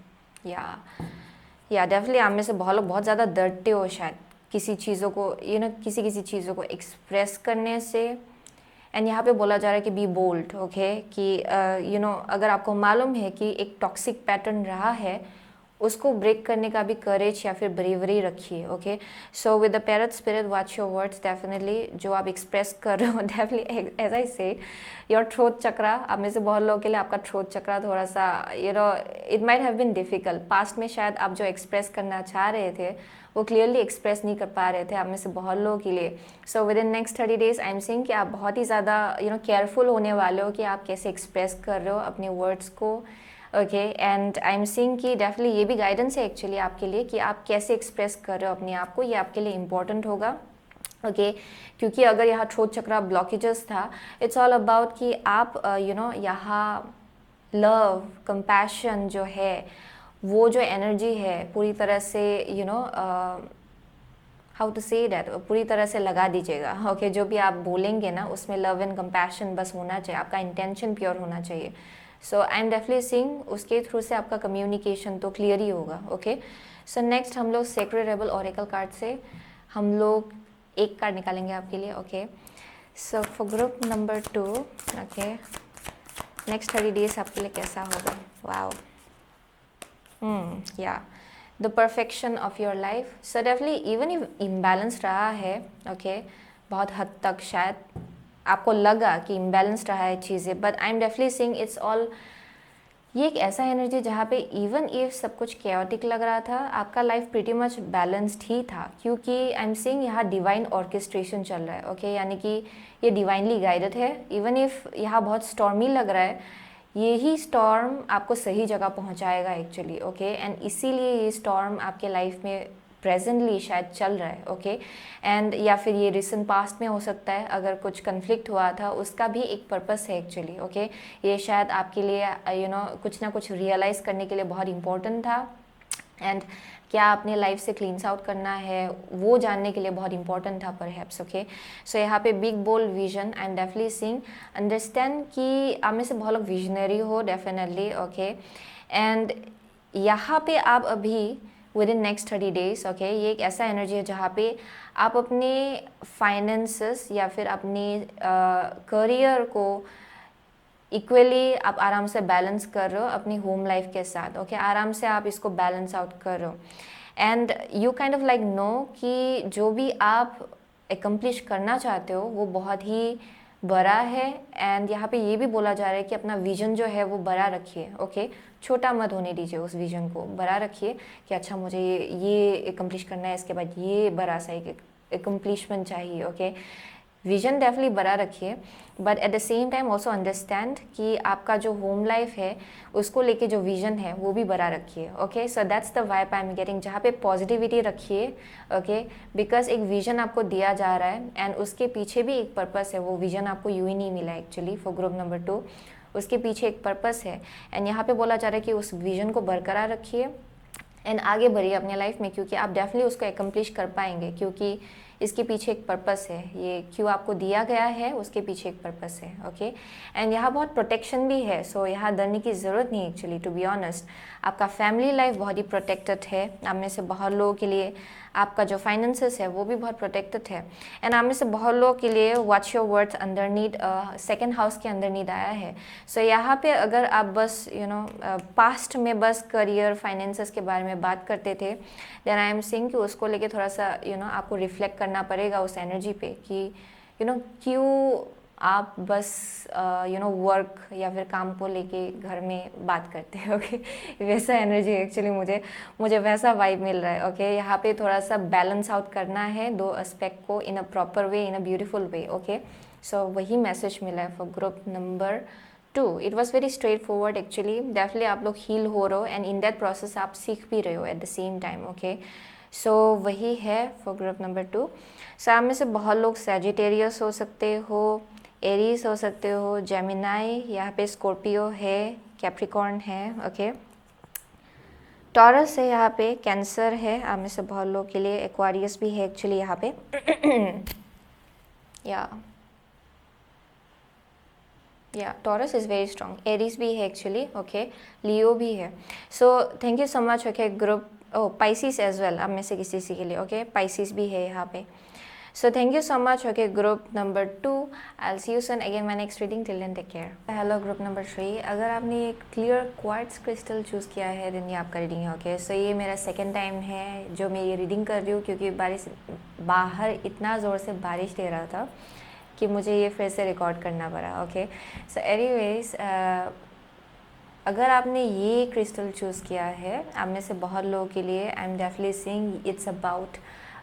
Definitely आप में से बहुत लोग बहुत ज़्यादा डरते हो शायद किसी चीज़ों को किसी चीज़ों को एक्सप्रेस करने से. एंड यहाँ पे बोला जा रहा है कि बी बोल्ड. ओके, कि अगर आपको मालूम है कि एक टॉक्सिक पैटर्न रहा है, उसको ब्रेक करने का भी करेज या फिर ब्रेवरी रखिए. Okay, so with the parrot spirit watch your words. Definitely जो आप एक्सप्रेस कर रहे हो, डेफिनेटली एज आई से योर थ्रोट चक्रा, आप में से बहुत लोगों के लिए आपका थ्रोट चक्रा थोड़ा सा it might have been difficult. Past में शायद आप जो एक्सप्रेस करना चाह रहे थे वो क्लियरली एक्सप्रेस नहीं कर पा रहे थे आप में से बहुत लोगों के लिए. So with in next 30 days I am saying कि आप बहुत ही ज़्यादा केयरफुल होने वाले हो कि आप कैसे एक्सप्रेस कर रहे हो अपने वर्ड्स को. Okay, and I am seeing कि डेफिनेटली ये भी गाइडेंस है एक्चुअली आपके लिए कि आप कैसे एक्सप्रेस कर रहे हो अपने आप को, ये आपके लिए इम्पॉर्टेंट होगा. ओके, क्योंकि अगर यहाँ थ्रोट चक्रा ब्लॉकेजेस था, इट्स ऑल अबाउट कि आप यहाँ लव, कंपैशन जो है, वो जो एनर्जी है पूरी तरह से हाउ टू से दैट, पूरी तरह से लगा दीजिएगा. ओके, जो भी आप बोलेंगे ना उसमें लव एंड कंपैशन बस होना चाहिए, आपका इंटेंशन प्योर होना चाहिए. सो आई एम डेफिनेटली सीइंग उसके थ्रू से आपका कम्युनिकेशन तो क्लियर ही होगा. ओके, सो नेक्स्ट हम लोग सेक्रेड रेबल ऑरेकल कार्ड से हम लोग एक कार्ड निकालेंगे आपके लिए. Okay, so for group number 2. Okay, next 30 days आपके लिए कैसा होगा. Wow. The perfection of your life. So definitely even if imbalance रहा है, okay, बहुत हद तक शायद आपको लगा कि imbalance रहा है चीज़ें, but I'm definitely saying it's all, ये एक ऐसा एनर्जी जहाँ पे इवन इफ सब कुछ chaotic लग रहा था, आपका लाइफ प्रीटी मच बैलेंस्ड ही था, क्योंकि आई एम सेइंग यहाँ डिवाइन ऑर्केस्ट्रेशन चल रहा है. ओके, यानी कि ये डिवाइनली गाइडेड है. इवन इफ यहाँ बहुत स्टॉर्मी लग रहा है, यही स्टॉर्म आपको सही जगह पहुंचाएगा एक्चुअली. ओके, एंड इसीलिए ये स्टॉर्म आपके लाइफ में प्रेजेंटली शायद चल रहा है. ओके, एंड या फिर ये रिसेंट पास्ट में हो सकता है, अगर कुछ कन्फ्लिक्ट हुआ था उसका भी एक पर्पस है एक्चुअली. ओके, ये शायद आपके लिए कुछ ना कुछ रियलाइज़ करने के लिए बहुत इंपॉर्टेंट था, एंड क्या अपने लाइफ से क्लींस आउट करना है वो जानने के लिए बहुत इंपॉर्टेंट था परहैप्स. ओके, सो यहाँ पे big bold vision, I am definitely seeing, understand कि आप में से बहुत लोग विजनरी हो डेफिनेटली. ओके, एंड यहाँ पे आप अभी with in next 30 days, okay, ये एक ऐसा एनर्जी है जहाँ पे आप अपने फाइनेंसेस या फिर अपने करियर को इक्वली आप आराम से बैलेंस कर रहे हो अपनी होम लाइफ के साथ. ओके, आराम से आप इसको बैलेंस आउट कर रहे हो, and you kind of like know कि जो भी आप एकम्प्लिश करना चाहते हो वो बहुत ही बड़ा है. एंड यहाँ पे ये भी बोला जा रहा है कि अपना विजन जो है वो बड़ा रखिए. ओके, छोटा मत होने दीजिए, उस विजन को बड़ा रखिए कि अच्छा मुझे ये एकम्प्लिश करना है, इसके बाद ये बड़ा सा एक एकम्प्लिशमेंट चाहिए. ओके, विजन डेफिनेटली बड़ा रखिए, but at the same time also understand कि आपका जो होम लाइफ है उसको लेके जो विजन है वो भी बड़ा रखिए. Okay, so that's the vibe I am getting, जहाँ पे पॉजिटिविटी रखिए. ओके, बिकॉज एक विजन आपको दिया जा रहा है एंड उसके पीछे भी एक पर्पस है. वो विजन आपको यूँ ही नहीं मिला एक्चुअली फॉर ग्रुप नंबर 2, उसके पीछे एक पर्पस है. एंड यहाँ पे बोला जा रहा है कि उस विजन को बरकरार रखिए एंड आगे बढ़िए अपने लाइफ में, क्योंकि आप डेफिनेटली उसको एकम्प्लिश कर पाएंगे, क्योंकि इसके पीछे एक पर्पस है, ये क्यों आपको दिया गया है उसके पीछे एक पर्पस है, ओके। एंड यहाँ बहुत प्रोटेक्शन भी है, सो यहाँ डरने की ज़रूरत नहीं एक्चुअली, टू बी ऑनेस्ट। आपका फैमिली लाइफ बहुत ही प्रोटेक्टेड है। आप में से बहुत लोगों के लिए आपका जो फाइनेंसेस है वो भी बहुत प्रोटेक्टेड है। एंड आप में से बहुत लोगों के लिए watch your words underneath second house के अंडरनीड आया है। सो यहाँ पे अगर आप बस पास्ट में बस करियर फाइनेंसेस के बारे में बात करते थे, देन आई एम सेइंग कि उसको लेके थोड़ा सा आपको रिफ्लेक्ट करना पड़ेगा उस एनर्जी पे कि क्यों आप बस वर्क या फिर काम को लेके घर में बात करते हैं, ओके। वैसा एनर्जी एक्चुअली मुझे वैसा वाइब मिल रहा है, ओके। यहाँ पे थोड़ा सा बैलेंस आउट करना है दो एस्पेक्ट को in a proper way, in a beautiful way, okay. So वही मैसेज मिला है for group number 2। It was very straightforward actually. Definitely आप लोग हील हो रहे हो एंड इन दैट प्रोसेस आप सीख भी रहे हो at the same time, okay. So वही है फॉर ग्रुप नंबर 2। सो आप में से बहुत लोग सैजिटेरियस हो सकते हो, एरीज हो सकते हो, जेमिनाई, यहाँ पे स्कॉर्पियो है, कैप्रिकॉर्न है, ओके। टॉरस है, यहाँ पे कैंसर है, आप में से बहुत लोग के लिए एक्वारियस भी है एक्चुअली यहाँ पे या Taurus is very strong, Aries भी है एक्चुअली, ओके। लियो भी है। So thank you so much, okay. Group Pisces as well, आप में से किसी के लिए, ओके। पाइसिस भी है यहाँ पे। So thank you so much, okay, group number 2. I'll see you soon again my next reading. Till then take care. Hello group number 3. अगर आपने एक clear quartz crystal choose किया है then ये आपका reading है, okay. So ये मेरा second time है जो मैं ये reading कर रही हूँ क्योंकि बाहर इतना ज़ोर से बारिश दे रहा था कि मुझे ये फिर से रिकॉर्ड करना पड़ा, ओके। सो एनीवेज अगर आपने ये क्रिस्टल चूज़ किया है, आप में से बहुत लोगों के लिए I am definitely saying it's about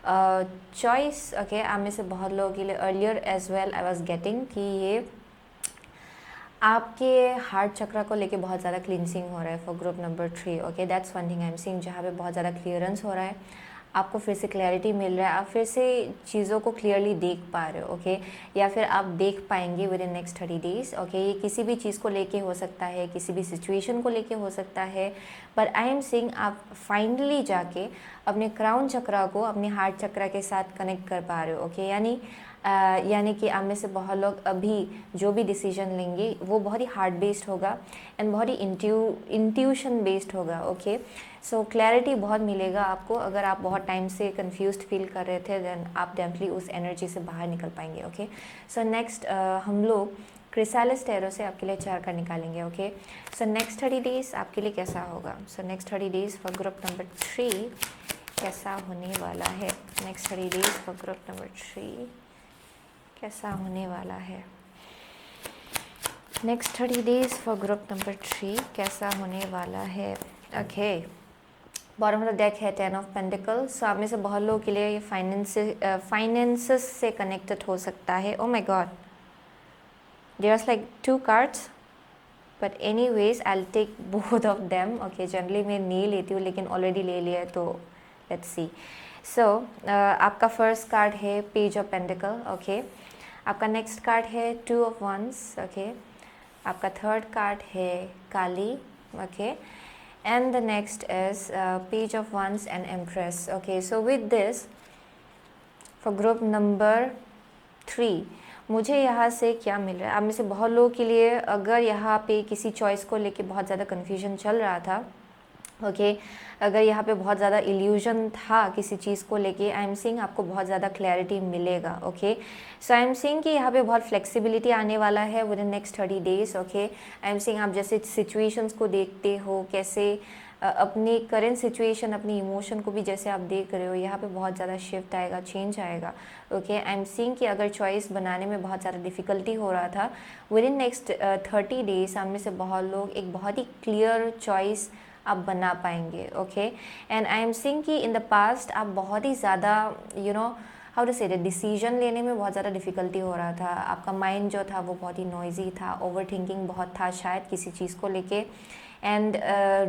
choice, okay. आप में से बहुत लोगों के लिए earlier as well I was getting कि ये आपके हार्ट चक्र को लेके बहुत ज़्यादा क्लिनसिंग हो रहा है for group number 3, okay. That's one thing I am seeing, जहाँ पे बहुत ज़्यादा क्लियरेंस हो रहा है, आपको फिर से क्लैरिटी मिल रहा है, आप फिर से चीज़ों को क्लियरली देख पा रहे हो, ओके। या फिर आप देख पाएंगे with in next 30 days, okay. ये किसी भी चीज़ को लेके हो सकता है, किसी भी सिचुएशन को लेके हो सकता है, बट आई एम सीइंग आप फाइनली जाके अपने क्राउन चक्रा को अपने हार्ट चक्रा के साथ कनेक्ट कर पा रहे हो, ओके। यानी कि आप में से बहुत लोग अभी जो भी डिसीजन लेंगे वो बहुत ही हार्ट बेस्ड होगा एंड बहुत ही इंट्यूशन बेस्ड होगा, ओके। सो क्लैरिटी बहुत मिलेगा आपको। अगर आप बहुत टाइम से कंफ्यूज्ड फील कर रहे थे देन आप डेफिनेटली उस एनर्जी से बाहर निकल पाएंगे, ओके। सो नेक्स्ट हम लोग क्रिसालिस टैरो से आपके लिए 4 कार्ड निकालेंगे, ओके। सो नेक्स्ट 30 डेज आपके लिए कैसा होगा? सो next 30 days for group number 3 कैसा होने वाला है? Next 30 days for group number 3 कैसा होने वाला है? Next 30 days for group number 3 कैसा होने वाला है? Okay, bottom of the deck है 10 ऑफ पेंटिकल्स। सो आप में से बहुत लोगों के लिए ये फाइनेंसेस से कनेक्टेड हो सकता है। Oh my God, there are like 2 cards but anyways I will take both of them, okay. Generally मैं नहीं लेती हूँ लेकिन ऑलरेडी ले लिया है तो लेट्स सी। सो आपका फर्स्ट कार्ड है पेज ऑफ पेंटिकल, ओके। आपका नेक्स्ट कार्ड है 2 ऑफ वंस, ओके। आपका थर्ड कार्ड है Kali, okay. And the next is page of wands and empress, okay. So with this for group number 3 मुझे यहाँ से क्या मिल रहा है? आप में से बहुत लोगों के लिए अगर यहाँ पे किसी चॉइस को लेके बहुत ज़्यादा कन्फ्यूजन चल रहा था, ओके, अगर यहाँ पे बहुत ज़्यादा इल्यूजन था किसी चीज़ को लेके, आई एम सीइंग आपको बहुत ज़्यादा क्लैरिटी मिलेगा, okay. So I am seeing कि यहाँ पे बहुत फ्लेक्सिबिलिटी आने वाला है with in next 30 days, okay. I am seeing आप जैसे सिचुएशंस को देखते हो, कैसे अपनी करेंट सिचुएशन, अपनी इमोशन को भी जैसे आप देख रहे हो, यहाँ पे बहुत ज़्यादा शिफ्ट आएगा, चेंज आएगा, ओके। आई एम सीइंग कि अगर चॉइस बनाने में बहुत ज़्यादा डिफ़िकल्टी हो रहा था, विद इन नेक्स्ट 30 डेज आप में से बहुत लोग एक बहुत ही क्लियर चॉइस आप बना पाएंगे, okay. And I am seeing कि इन द पास्ट आप बहुत ही ज़्यादा how to say that decision लेने में बहुत ज़्यादा डिफ़िकल्टी हो रहा था। आपका माइंड जो था वो बहुत ही नॉइजी था, ओवर थिंकिंग बहुत था शायद किसी चीज़ को लेके, एंड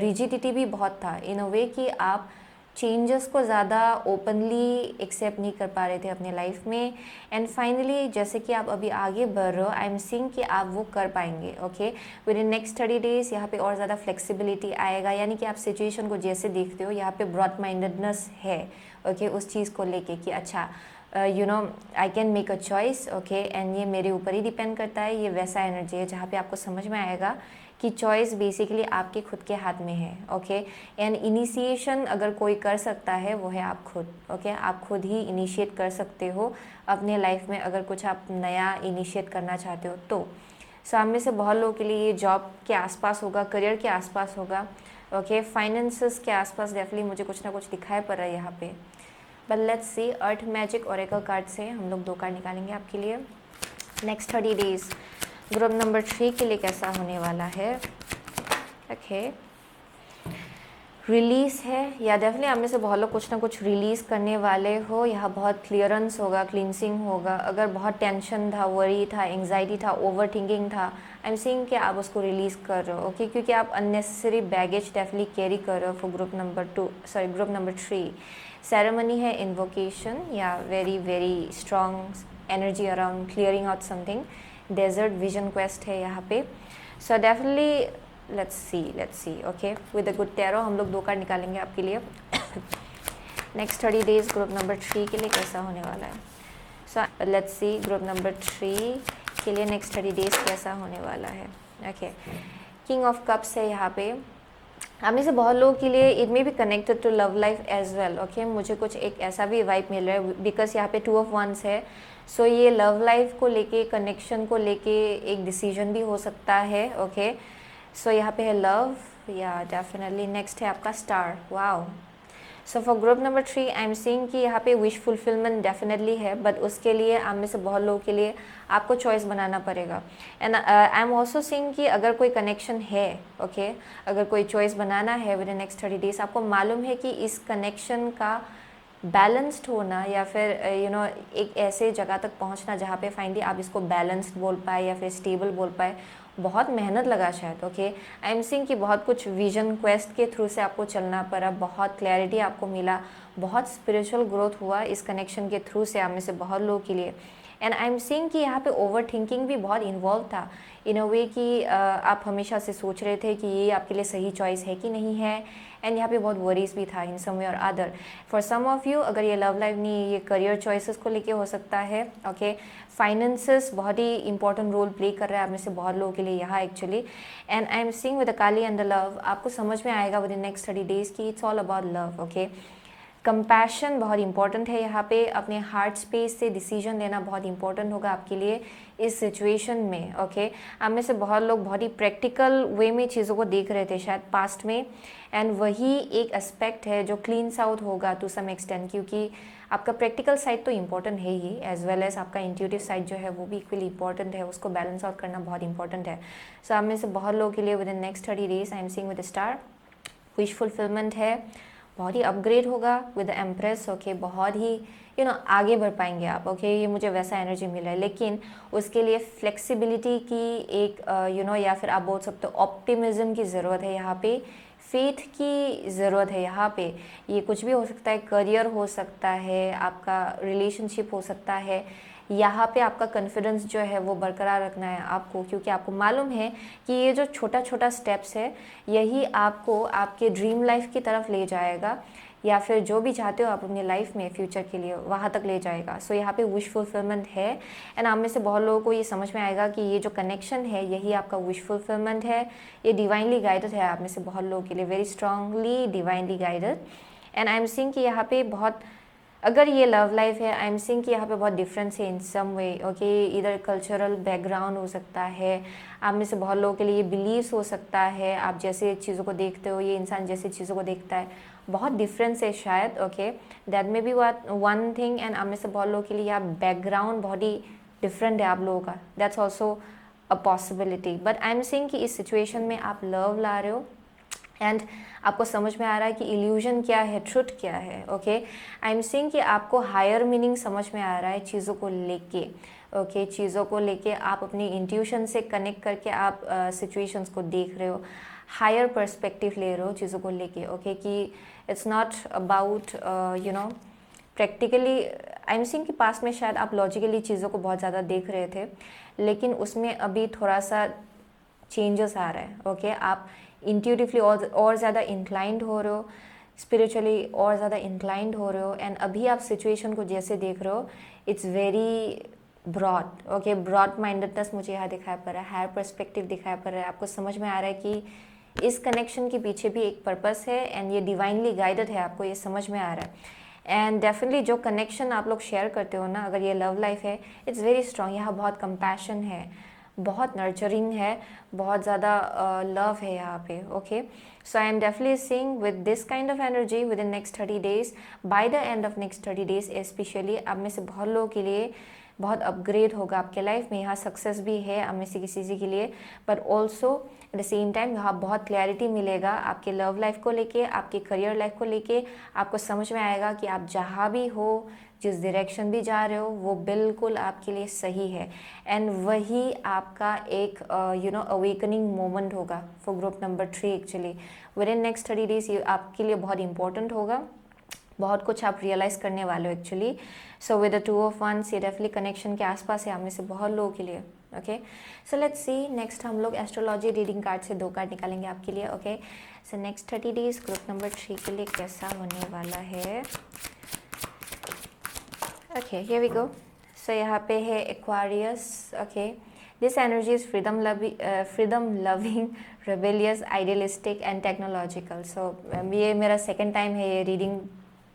रिजिडिटी भी बहुत था इन अ वे कि आप चेंजेस को ज़्यादा ओपनली एक्सेप्ट नहीं कर पा रहे थे अपने लाइफ में। एंड फाइनली जैसे कि आप अभी आगे बढ़ रहे हो, आई एम सीइंग कि आप वो कर पाएंगे, okay. With in next 30 days यहाँ पे और ज़्यादा फ्लेक्सिबिलिटी आएगा, यानी कि आप सिचुएशन को जैसे देखते हो यहाँ पे ब्रॉड माइंडेडनेस है, ओके, उस चीज़ को लेके कि अच्छा you know I can make a choice, okay, and ये मेरे ऊपर ही डिपेंड करता है। ये वैसा एनर्जी है जहाँ पे आपको समझ में आएगा कि चॉइस बेसिकली आपके खुद के हाथ में है, ओके। एंड इनिशिएशन अगर कोई कर सकता है वो है आप खुद, ओके। आप खुद ही इनिशिएट कर सकते हो अपने लाइफ में अगर कुछ आप नया इनिशिएट करना चाहते हो तो। सामने से बहुत लोगों के लिए ये जॉब के आसपास होगा, करियर के आसपास होगा, ओके। फाइनेंसेस के आसपास डेफिनेटली मुझे कुछ ना कुछ दिखाई पड़ रहा है यहाँ पे। But let's see, earth magic oracle card से हम लोग 2 कार्ड निकालेंगे आपके लिए। नेक्स्ट 30 डेज ग्रुप नंबर 3 के लिए कैसा होने वाला है, ओके। रिलीज़ है, या डेफिनेटली आप में से बहुत लोग कुछ ना कुछ रिलीज़ करने वाले हो। यहाँ बहुत क्लियरेंस होगा, क्लिनसिंग होगा। अगर बहुत टेंशन था, वरी था, एंग्जाइटी था, ओवर थिंकिंग था, आई एम सीइंग कि आप उसको रिलीज़ कर रहे हो, ओके। क्योंकि आप अननेसेसरी बैगेज डेफिनेटली कैरी कर रहे हो फॉर ग्रुप नंबर 3। सेरेमनी है इन्वोकेशन या very very strong energy around clearing out something. Desert vision quest है यहाँ पे। So definitely let's see, okay. With a good tarot हम लोग 2 कार्ड निकालेंगे आपके लिए। नेक्स्ट 30 डेज ग्रुप नंबर 3 के लिए कैसा होने वाला है। So let's see group number 3 के लिए नेक्स्ट 30 डेज कैसा होने वाला है, ओके। किंग ऑफ कप्स है यहाँ पे। आप में से बहुत लोगों के लिए it may be connected to love life as well, okay. मुझे कुछ एक ऐसा भी वाइब मिल रहा है बिकॉज यहाँ पे 2 ऑफ वंस है। सो ये लव लाइफ को लेके, कनेक्शन को लेके एक डिसीजन भी हो सकता है, ओके। सो यहाँ पे है लव, या डेफिनेटली नेक्स्ट है आपका star, wow. So for group number 3 I am seeing कि यहाँ पे विश फुलफिलमेंट डेफिनेटली है, बट उसके लिए आप में से बहुत लोगों के लिए आपको चॉइस बनाना पड़ेगा। And I am also seeing कि अगर कोई कनेक्शन है, ओके, अगर कोई चॉइस बनाना है विद इन नेक्स्ट 30 डेज, आपको मालूम है कि इस कनेक्शन का बैलेंस्ड होना या फिर यू नो एक ऐसे जगह तक पहुंचना जहाँ पे फाइनली आप इसको बैलेंस्ड बोल पाए या फिर स्टेबल बोल पाए, बहुत मेहनत लगा शायद, ओके। आई एम सीइंग कि बहुत कुछ विजन क्वेस्ट के थ्रू से आपको चलना पड़ा, बहुत क्लैरिटी आपको मिला, बहुत स्पिरिचुअल ग्रोथ हुआ इस कनेक्शन के थ्रू से आप में से बहुत लोगों के लिए। एंड आई एम सीइंग कि यहाँ पे ओवर थिंकिंग भी बहुत इन्वॉल्व था इन अ वे कि आप हमेशा से सोच रहे थे कि ये आपके लिए सही चॉइस है कि नहीं है। एंड यहाँ पे बहुत वरीज भी था इन some way or other. For some of you अगर ये लव लाइफ नहीं, ये करियर चॉइसेस को लेके हो सकता है, ओके। फाइनेंसेस बहुत ही इंपॉर्टेंट रोल प्ले कर रहा है आप में से बहुत लोगों के लिए यहाँ actually. And I am seeing with the Kali and the love, आपको समझ में आएगा विद इन नेक्स्ट 30 डेज की it's all about love, okay. Compassion बहुत इंपॉर्टेंट है यहाँ पे। अपने हार्ट स्पेस से डिसीजन लेना बहुत इंपॉर्टेंट होगा आपके लिए इस सिचुएशन में, ओके। आप में से बहुत लोग बहुत ही प्रैक्टिकल वे में चीज़ों को देख रहे थे शायद पास्ट में, एंड वही एक एस्पेक्ट है जो क्लीन्स आउट होगा टू सम एक्सटेंट, क्योंकि आपका प्रैक्टिकल साइड तो इंपॉर्टेंट है ही, एज वेल एज आपका इंट्यूटिव साइड जो है वो भी इक्वली इंपॉर्टेंट है, उसको बैलेंस आउट करना बहुत इंपॉर्टेंट है। सो आप में से बहुत लोगों के लिए with in next 30 days I am seeing with star wish fulfilment है, बहुत ही अपग्रेड होगा विद एम्प्रेस, ओके। बहुत ही आगे बढ़ पाएंगे आप, ओके। ये मुझे वैसा एनर्जी मिला है, लेकिन उसके लिए फ्लेक्सिबिलिटी की एक या फिर आप बोल सकते हो ऑप्टिमिज्म की ज़रूरत है यहाँ पे, फेथ की ज़रूरत है यहाँ पे। ये कुछ भी हो सकता है, करियर हो सकता है, आपका रिलेशनशिप हो सकता है। यहाँ पे आपका कॉन्फिडेंस जो है वो बरकरार रखना है आपको, क्योंकि आपको मालूम है कि ये जो छोटा छोटा स्टेप्स है यही आपको आपके ड्रीम लाइफ की तरफ ले जाएगा, या फिर जो भी चाहते हो आप अपनी लाइफ में फ्यूचर के लिए वहाँ तक ले जाएगा। सो यहाँ पे विश फुलफिलमेंट है। एंड आप में से बहुत लोगों को ये समझ में आएगा कि ये जो कनेक्शन है यही आपका विश फुलफिलमेंट है। ये डिवाइनली गाइडेड है आप में से बहुत लोगों के लिए, very strongly divinely guided. And I am seeing कि यहाँ पे बहुत, अगर ये लव लाइफ है, आई एम सीइंग कि यहाँ पे बहुत डिफरेंस है इन सम वे, ओके। इधर कल्चरल बैकग्राउंड हो सकता है, आप में से बहुत लोगों के लिए ये बिलीव्स हो सकता है, आप जैसे चीज़ों को देखते हो ये इंसान जैसे चीज़ों को देखता है, बहुत डिफरेंस है शायद, okay. That may be one thing. And आप में से बहुत लोगों के लिए यहाँ बैकग्राउंड बहुत ही डिफरेंट है आप लोगों का, that's also a possibility. But I am seeing कि इस सिचुएशन में आप लव ला रहे हो, एंड आपको समझ में आ रहा है कि इल्यूजन क्या है, ट्रुथ क्या है, ओके। आई एम सीइंग कि आपको हायर मीनिंग समझ में आ रहा है चीज़ों को लेके, ओके। चीज़ों को लेके आप अपनी इंट्यूशन से कनेक्ट करके आप सिचुएशंस को देख रहे हो, हायर पर्सपेक्टिव ले रहे हो चीज़ों को लेके, ओके। कि it's not about practically. I am seeing कि पास्ट में शायद आप लॉजिकली चीज़ों को बहुत ज़्यादा देख रहे थे, लेकिन उसमें अभी थोड़ा सा चेंजेस आ रहा है, ओके। आप इंट्यूटिवली और ज़्यादा इंक्लाइंड हो रहे हो, स्पिरिचुअली और ज़्यादा इंक्लाइंड हो रहे हो, एंड अभी आप सिचुएशन को जैसे देख रहे हो it's very broad, okay, broad mindedness मुझे यहाँ दिखाई पड़ रहा है, हायर पर्सपेक्टिव दिखाई पड़ रहा है, आपको समझ में आ रहा है कि इस कनेक्शन के पीछे भी एक पर्पस है एंड ये डिवाइनली गाइडेड है, आपको ये समझ में आ रहा है। एंड डेफिनेटली जो कनेक्शन आप लोग शेयर करते हो ना, अगर ये लव लाइफ है, इट्स वेरी स्ट्रॉन्ग, यहाँ बहुत कंपैशन है, बहुत नर्चरिंग है, बहुत ज़्यादा लव है यहाँ पे, okay. So I am definitely seeing with this kind of energy with in next 30 days, bye the end of next 30 days specially आप में से बहुत लोगों के लिए बहुत अपग्रेड होगा आपके लाइफ में, यहाँ सक्सेस भी है आप में से किसी के लिए, but also eight the same time यहाँ बहुत क्लैरिटी मिलेगा आपके लव लाइफ को लेके, आपके करियर लाइफ को लेके, आपको समझ में आएगा कि आप जहाँ भी हो, जिस डायरेक्शन भी जा रहे हो, वो बिल्कुल आपके लिए सही है, एंड वही आपका एक अवेकनिंग मोमेंट होगा for group number 3 actually within next 30 days. ये आपके लिए बहुत इंपॉर्टेंट होगा, बहुत कुछ आप रियलाइज़ करने वाले हो actually. So with the 2 of wands ये डेफिनेटली कनेक्शन के आसपास है आप में से बहुत लोगों के लिए, okay. So let's C next हम लोग एस्ट्रोलॉजी रीडिंग कार्ड से 2 कार्ड निकालेंगे आपके लिए, okay. So next 30 days group number 3 के लिए कैसा होने वाला है, okay, here we go. So यहाँ पे है Aquarius, okay. This energy is freedom loving, rebellious, idealistic and technological. So ये मेरा सेकेंड टाइम है ये रीडिंग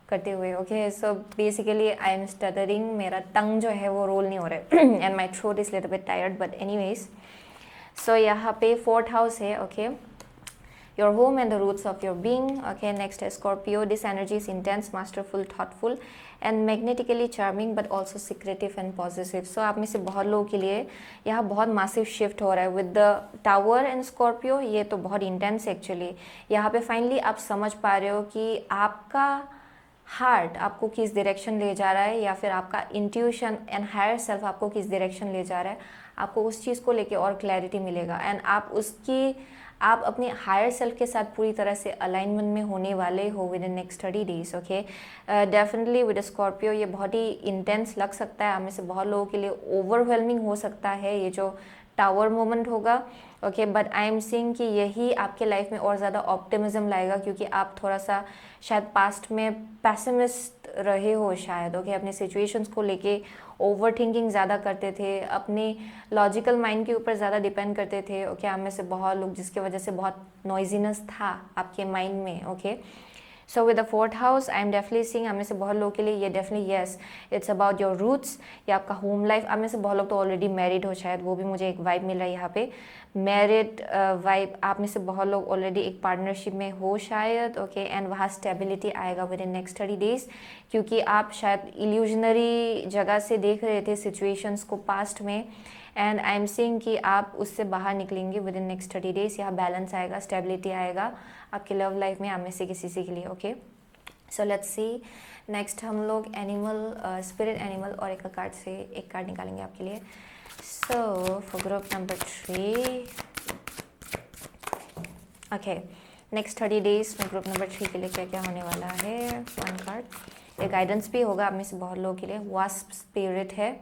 करते हुए, okay. So basically I am stuttering, मेरा टंग जो है वो रोल नहीं हो रहा है and my throat is little bit tired, but anyways. So यहाँ पे 4th हाउस है, okay, your home and the roots of your being, okay। next है Scorpio, this energy is intense, masterful, thoughtful and magnetically charming but also secretive and possessive। so आप में से बहुत लोगों के लिए यहाँ बहुत massive shift हो रहा है with the Tower and Scorpio, ये तो बहुत intense एक्चुअली। यहाँ पे फाइनली आप समझ पा रहे हो कि आपका हार्ट आपको किस डायरेक्शन ले जा रहा है, या फिर आपका इंट्यूशन एंड हायर सेल्फ आपको किस डायरेक्शन ले जा रहा है, आपको उस चीज़ को लेके और क्लैरिटी मिलेगा, एंड आप अपने हायर सेल्फ के साथ पूरी तरह से अलाइनमेंट में होने वाले हो with in next 30 days, okay. Definitely with Scorpio ये बहुत ही इंटेंस लग सकता है, आप में से बहुत लोगों के लिए ओवरवेलमिंग हो सकता है ये जो टावर मोमेंट होगा, okay. But I am seeing कि यही आपके लाइफ में और ज़्यादा ऑप्टिमिज्म लाएगा, क्योंकि आप थोड़ा सा शायद पास्ट में पैसिमिस्ट रहे हो शायद, ओके। अपने सिचुएशंस को लेके ओवर थिंकिंग ज़्यादा करते थे, अपने लॉजिकल माइंड के ऊपर ज़्यादा डिपेंड करते थे, ओके। आप में से बहुत लोग जिसकी वजह से बहुत नॉइजीनेस था आपके माइंड में, ओके। So with the 4th house I am definitely seeing आप में से बहुत लोगों के लिए ये definitely yes it's about your roots, या आपका होम लाइफ। आप में से बहुत लोग तो ऑलरेडी मैरिड हो शायद, वो भी मुझे एक वाइब मिल रहा है यहाँ पे, मैरिड वाइब। आप में से बहुत लोग ऑलरेडी एक पार्टनरशिप में हो शायद, ओके। एंड वहाँ स्टेबिलिटी आएगा विद इन नेक्स्ट 30 डेज, क्योंकि आप शायद इल्यूजनरी जगह से देख रहे थे सिचुएशंस को पास्ट में, एंड आई एम सीइंग कि आप उससे बाहर निकलेंगे विद इन नेक्स्ट 30 डेज। यहाँ बैलेंस आएगा, स्टेबिलिटी आएगा आपके लव लाइफ में आप में से किसी के लिए, okay. So let's C next हम लोग एनिमल स्पिरिट एनिमल और एक कार्ड से एक कार्ड निकालेंगे आपके लिए। सो for group number 3, okay, next 30 days में ग्रुप नंबर 3 के लिए क्या क्या होने वाला है। 1 कार्ड, ये गाइडेंस भी होगा आप में से बहुत लोगों के लिए। वास्प स्पिरिट है,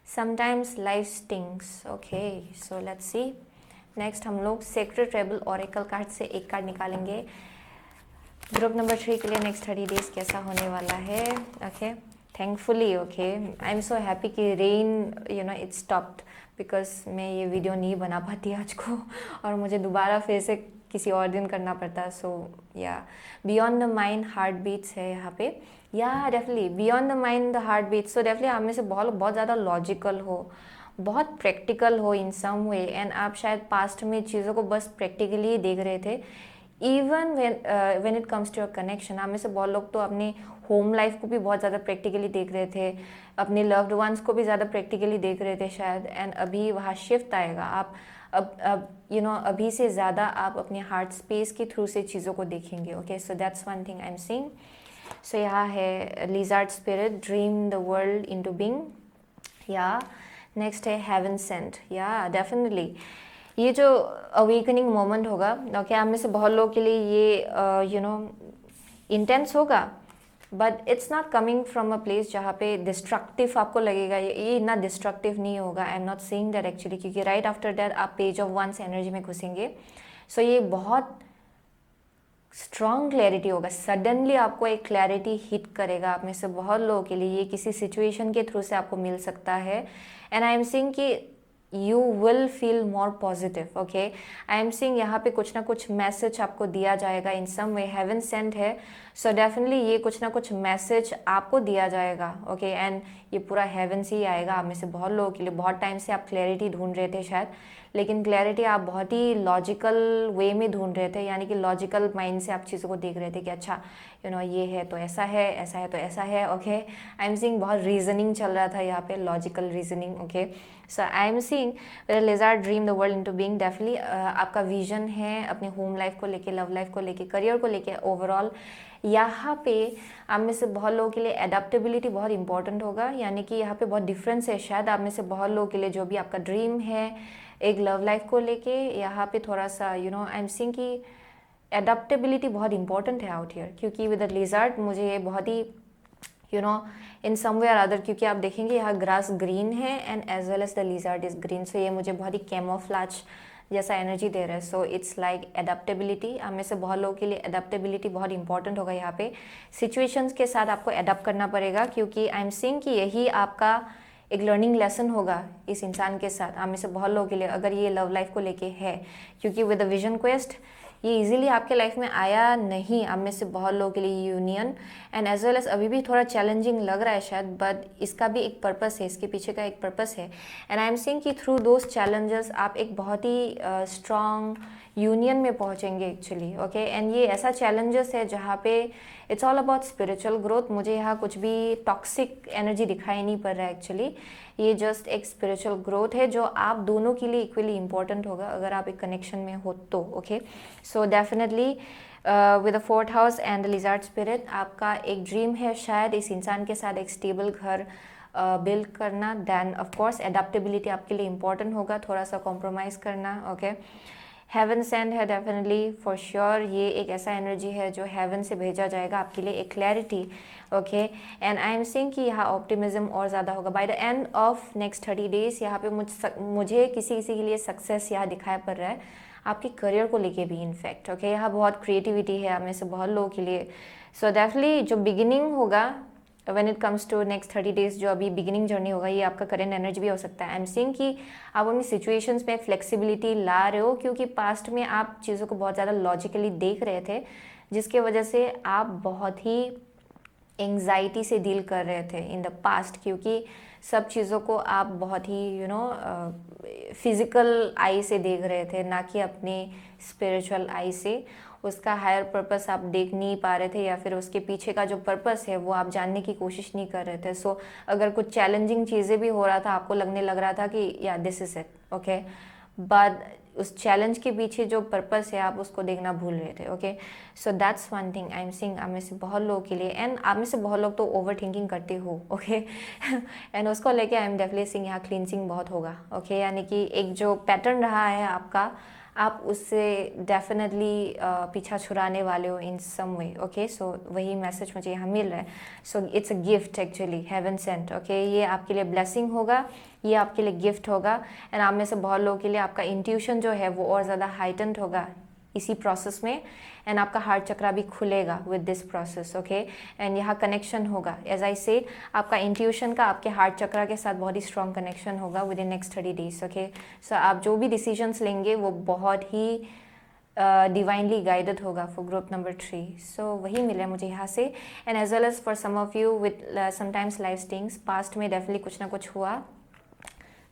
sometimes life stings, okay. So let's C next हम लोग सेक्रेट रेबल ऑरेकल कार्ड से एक कार्ड निकालेंगे ग्रुप नंबर 3 के लिए नेक्स्ट 30 डेज कैसा होने वाला है, okay. Thankfully, okay, I am so happy कि रेन इट स्टॉप्ड, बिकॉज मैं ये वीडियो नहीं बना पाती आज को और मुझे दोबारा फिर से किसी और दिन करना पड़ता है। सो या beyond the mind heart beats है यहाँ पे, या definitely beyond the mind the heart beats. So definitely आप में से बहुत ज़्यादा लॉजिकल हो, बहुत प्रैक्टिकल हो इन सम वे, एंड आप शायद पास्ट में चीज़ों को बस प्रैक्टिकली ही देख रहे थे। Even when it comes to your connection, आप में से बहुत लोग तो अपने होम लाइफ को भी बहुत ज़्यादा प्रैक्टिकली देख रहे थे, अपने लव्ड वंस को भी ज़्यादा प्रैक्टिकली देख रहे थे शायद, एंड अभी वहाँ शिफ्ट आएगा। आप अब अभी से ज़्यादा आप अपने हार्ट स्पेस के थ्रू से चीज़ों को देखेंगे, okay. So that's one thing I am seeing. So यहाँ है lizard spirit, dream the world into being, या नेक्स्ट है हेवन सेंट, या डेफिनेटली ये जो अवेकनिंग मोमेंट होगा, ओके, आप में से बहुत लोगों के लिए ये इंटेंस होगा, but it's not coming from a place जहाँ पे डिस्ट्रक्टिव आपको लगेगा। ये इतना डिस्ट्रक्टिव नहीं होगा, I am not saying that actually, क्योंकि राइट आफ्टर दैट आप पेज ऑफ वंस एनर्जी में घुसेंगे। सो ये बहुत स्ट्रॉन्ग क्लैरिटी होगा, सडनली आपको एक क्लैरिटी हिट करेगा। आप में से बहुत लोगों के लिए ये किसी सिचुएशन के थ्रू से आपको मिल सकता है। एंड आई एम सीइंग कि you will feel more positive. Okay, I am seeing यहाँ पे कुछ ना कुछ मैसेज आपको दिया जाएगा इन सम वे, हेवन सेंड है। सो डेफिनेटली ये कुछ ना कुछ मैसेज आपको दिया जाएगा। ओके, एंड ये पूरा हेवन से ही आएगा। आप में से बहुत लोगों के लिए बहुत टाइम से आप क्लैरिटी ढूंढ रहे थे शायद, लेकिन क्लैरिटी आप बहुत ही लॉजिकल वे में ढूंढ रहे थे, यानी कि लॉजिकल माइंड से आप चीज़ों को देख रहे थे कि अच्छा ये है तो ऐसा है, ऐसा है तो ऐसा है। ओके, आई एम सीइंग बहुत रीजनिंग चल रहा था यहाँ पे, logical reasoning. Okay, so I am seeing lizard dream the world into being. Definitely आपका विजन है अपनी होम लाइफ को लेके, लव लाइफ को लेके, करियर को लेके, ओवरऑल यहाँ पे आप में से बहुत लोगों के लिए एडेप्टेबिलिटी बहुत इंपॉर्टेंट होगा। यानी कि यहाँ पे बहुत डिफरेंस है शायद आप में से बहुत लोगों के लिए, जो भी आपका ड्रीम है एक लव लाइफ को लेके, यहाँ पे थोड़ा सा आई एम सीइंग कि एडेप्टेबिलिटी बहुत इंपॉर्टेंट है आउट हियर। क्योंकि विद द लिज़ार्ड मुझे ये बहुत ही इन सम वे और अदर, क्योंकि आप देखेंगे यहाँ ग्रास ग्रीन है and as well as the lizard is green, so ये मुझे बहुत ही कैमोफ्लेज जैसा एनर्जी दे रहा है। So it's like adaptability. आप में से बहुत लोगों के लिए एडेप्टेबिलिटी बहुत इंपॉर्टेंट होगा। यहाँ पे सिचुएशंस के साथ आपको एडेप्ट करना पड़ेगा, क्योंकि आई एम सीइंग कि यही आपका एक लर्निंग लेसन होगा इस इंसान के साथ। आप में से बहुत लोगों के लिए अगर ये लव लाइफ को लेके है, क्योंकि विद द विजन क्वेस्ट ये इजीली आपके लाइफ में आया नहीं। आप में से बहुत लोगों के लिए union and as well as अभी भी थोड़ा चैलेंजिंग लग रहा है शायद, बट इसका भी एक पर्पस है, इसके पीछे का एक पर्पस है। एंड आई एम सीइंग कि थ्रू दोज चैलेंजेस आप एक बहुत ही स्ट्रॉन्ग यूनियन में पहुंचेंगे एक्चुअली। ओके, एंड ये ऐसा चैलेंजेस है जहाँ पे it's all about spiritual growth. मुझे यहाँ कुछ भी टॉक्सिक एनर्जी दिखाई नहीं पड़ रहा है एक्चुअली। ये जस्ट एक स्पिरिचुअल ग्रोथ है जो आप दोनों के लिए इक्वली इंपॉर्टेंट होगा अगर आप एक कनेक्शन में हो तो। Okay, so definitely with the 4th house and the lizard spirit, आपका एक ड्रीम है शायद इस इंसान के साथ एक स्टेबल घर बिल्ड करना। देन ऑफ कोर्स एडेप्टेबिलिटी आपके लिए इंपॉर्टेंट होगा, थोड़ा सा कॉम्प्रोमाइज़ करना। ओके, हेवन सेंड है डेफिनेटली फॉर श्योर। ये एक ऐसा एनर्जी है जो हेवन से भेजा जाएगा आपके लिए, एक clarity. Okay, and I am seeing कि यहाँ ऑप्टिमिज्म और ज़्यादा होगा bye the end of next 30 days. यहाँ पे मुझे किसी किसी के लिए सक्सेस यहाँ दिखाई पड़ रहा है, आपके करियर को लेके भी इनफैक्ट। ओके, यहाँ बहुत क्रिएटिविटी है आप में से बहुत लोगों के लिए। सो डेफिनेटली जो बिगिनिंग होगा when it comes to next 30 days, जो अभी बिगिनिंग जर्नी होगा, ये आपका करेंट एनर्जी भी हो सकता है। आई एम सीइंग कि आप अपनी सिचुएशंस में फ्लेक्सिबिलिटी ला रहे हो, क्योंकि पास्ट में आप चीज़ों को बहुत ज़्यादा लॉजिकली देख रहे थे, जिसके वजह से आप बहुत ही एंग्जाइटी से डील कर रहे थे इन द पास्ट, क्योंकि सब चीज़ों को आप बहुत ही फिजिकल आई से देख रहे थे, ना कि अपने स्पिरिचुअल आई से। उसका हायर पर्पस आप देख नहीं पा रहे थे, या फिर उसके पीछे का जो पर्पस है वो आप जानने की कोशिश नहीं कर रहे थे। सो अगर कुछ चैलेंजिंग चीज़ें भी हो रहा था, आपको लगने लग रहा था कि या this is it. Okay, but उस चैलेंज के पीछे जो पर्पस है आप उसको देखना भूल रहे थे। Okay, so that's one thing I am seeing आप में से बहुत लोगों के लिए। एंड आप में से बहुत लोग तो ओवर थिंकिंग करते हो। ओके, एंड उसको लेके आई एम डेफिनेटली सीइंग यहाँ क्लींसिंग बहुत होगा। ओके, यानी कि एक जो पैटर्न रहा है आपका, आप उससे डेफिनेटली पीछा छुड़ाने वाले हो इन सम वे। ओके, सो वही मैसेज मुझे यहाँ मिल रहा है। So it's a gift actually, heaven sent. Okay, ये आपके लिए ब्लेसिंग होगा, ये आपके लिए गिफ्ट होगा। एंड आप में से बहुत लोगों के लिए आपका इंट्यूशन जो है वो और ज़्यादा हाइटेंड होगा इसी प्रोसेस में, एंड आपका हार्ट चक्रा भी खुलेगा with this process. Okay, and यहाँ कनेक्शन होगा, एज आई सेड, आपका इंट्यूशन का आपके हार्ट चक्रा के साथ बहुत ही स्ट्रॉन्ग कनेक्शन होगा within next 30 days. Okay, so आप जो भी डिसीजंस लेंगे वो बहुत ही डिवाइनली गाइडेड होगा फॉर ग्रुप नंबर 3। सो वही मिला मुझे यहाँ से। And as well as for some of you with sometimes life stings, past में डेफिनेटली कुछ ना कुछ हुआ,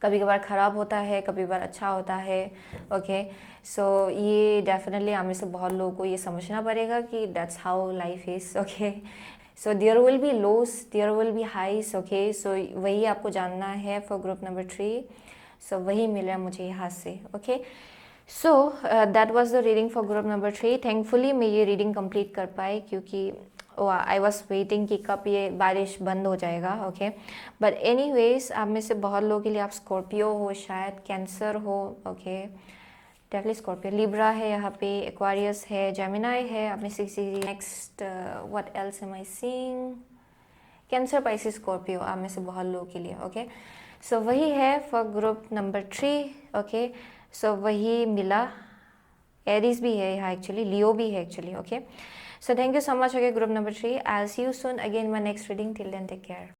कभी कभार ख़राब होता है, कभी बार अच्छा होता है। ओके, सो ये डेफिनेटली हमें से बहुत लोगों को ये समझना पड़ेगा कि that's how life is. Okay, so there will be lows, there will be highs. Okay, so वही आपको जानना है फॉर ग्रुप नंबर 3। सो वही मिला मुझे यहाँ से। Okay, so that was the reading for group number 3। Thankfully मैं ये रीडिंग कंप्लीट कर पाई, क्योंकि आई वॉज वेटिंग कि कब ये बारिश बंद हो जाएगा। ओके, बट एनी वेज आप में से बहुत लोगों के लिए आप स्कॉर्पियो हो, शायद कैंसर हो। ओके, डेफिनेटली स्कॉर्पियो, लिब्रा है यहाँ पे, एक्वारियस है, जेमिनाई है। आप में से next what else am I seeing, Cancer, Pisces, Scorpio, आप में से बहुत लोगों के लिए। ओके, सो वही है for group number 3। Okay, so वही मिला एरीज भी है यहाँ एक्चुअली, लियो भी है actually. Okay, so thank you so much. Okay, group number 3, I'll see you soon again in my next reading. Till then, take care.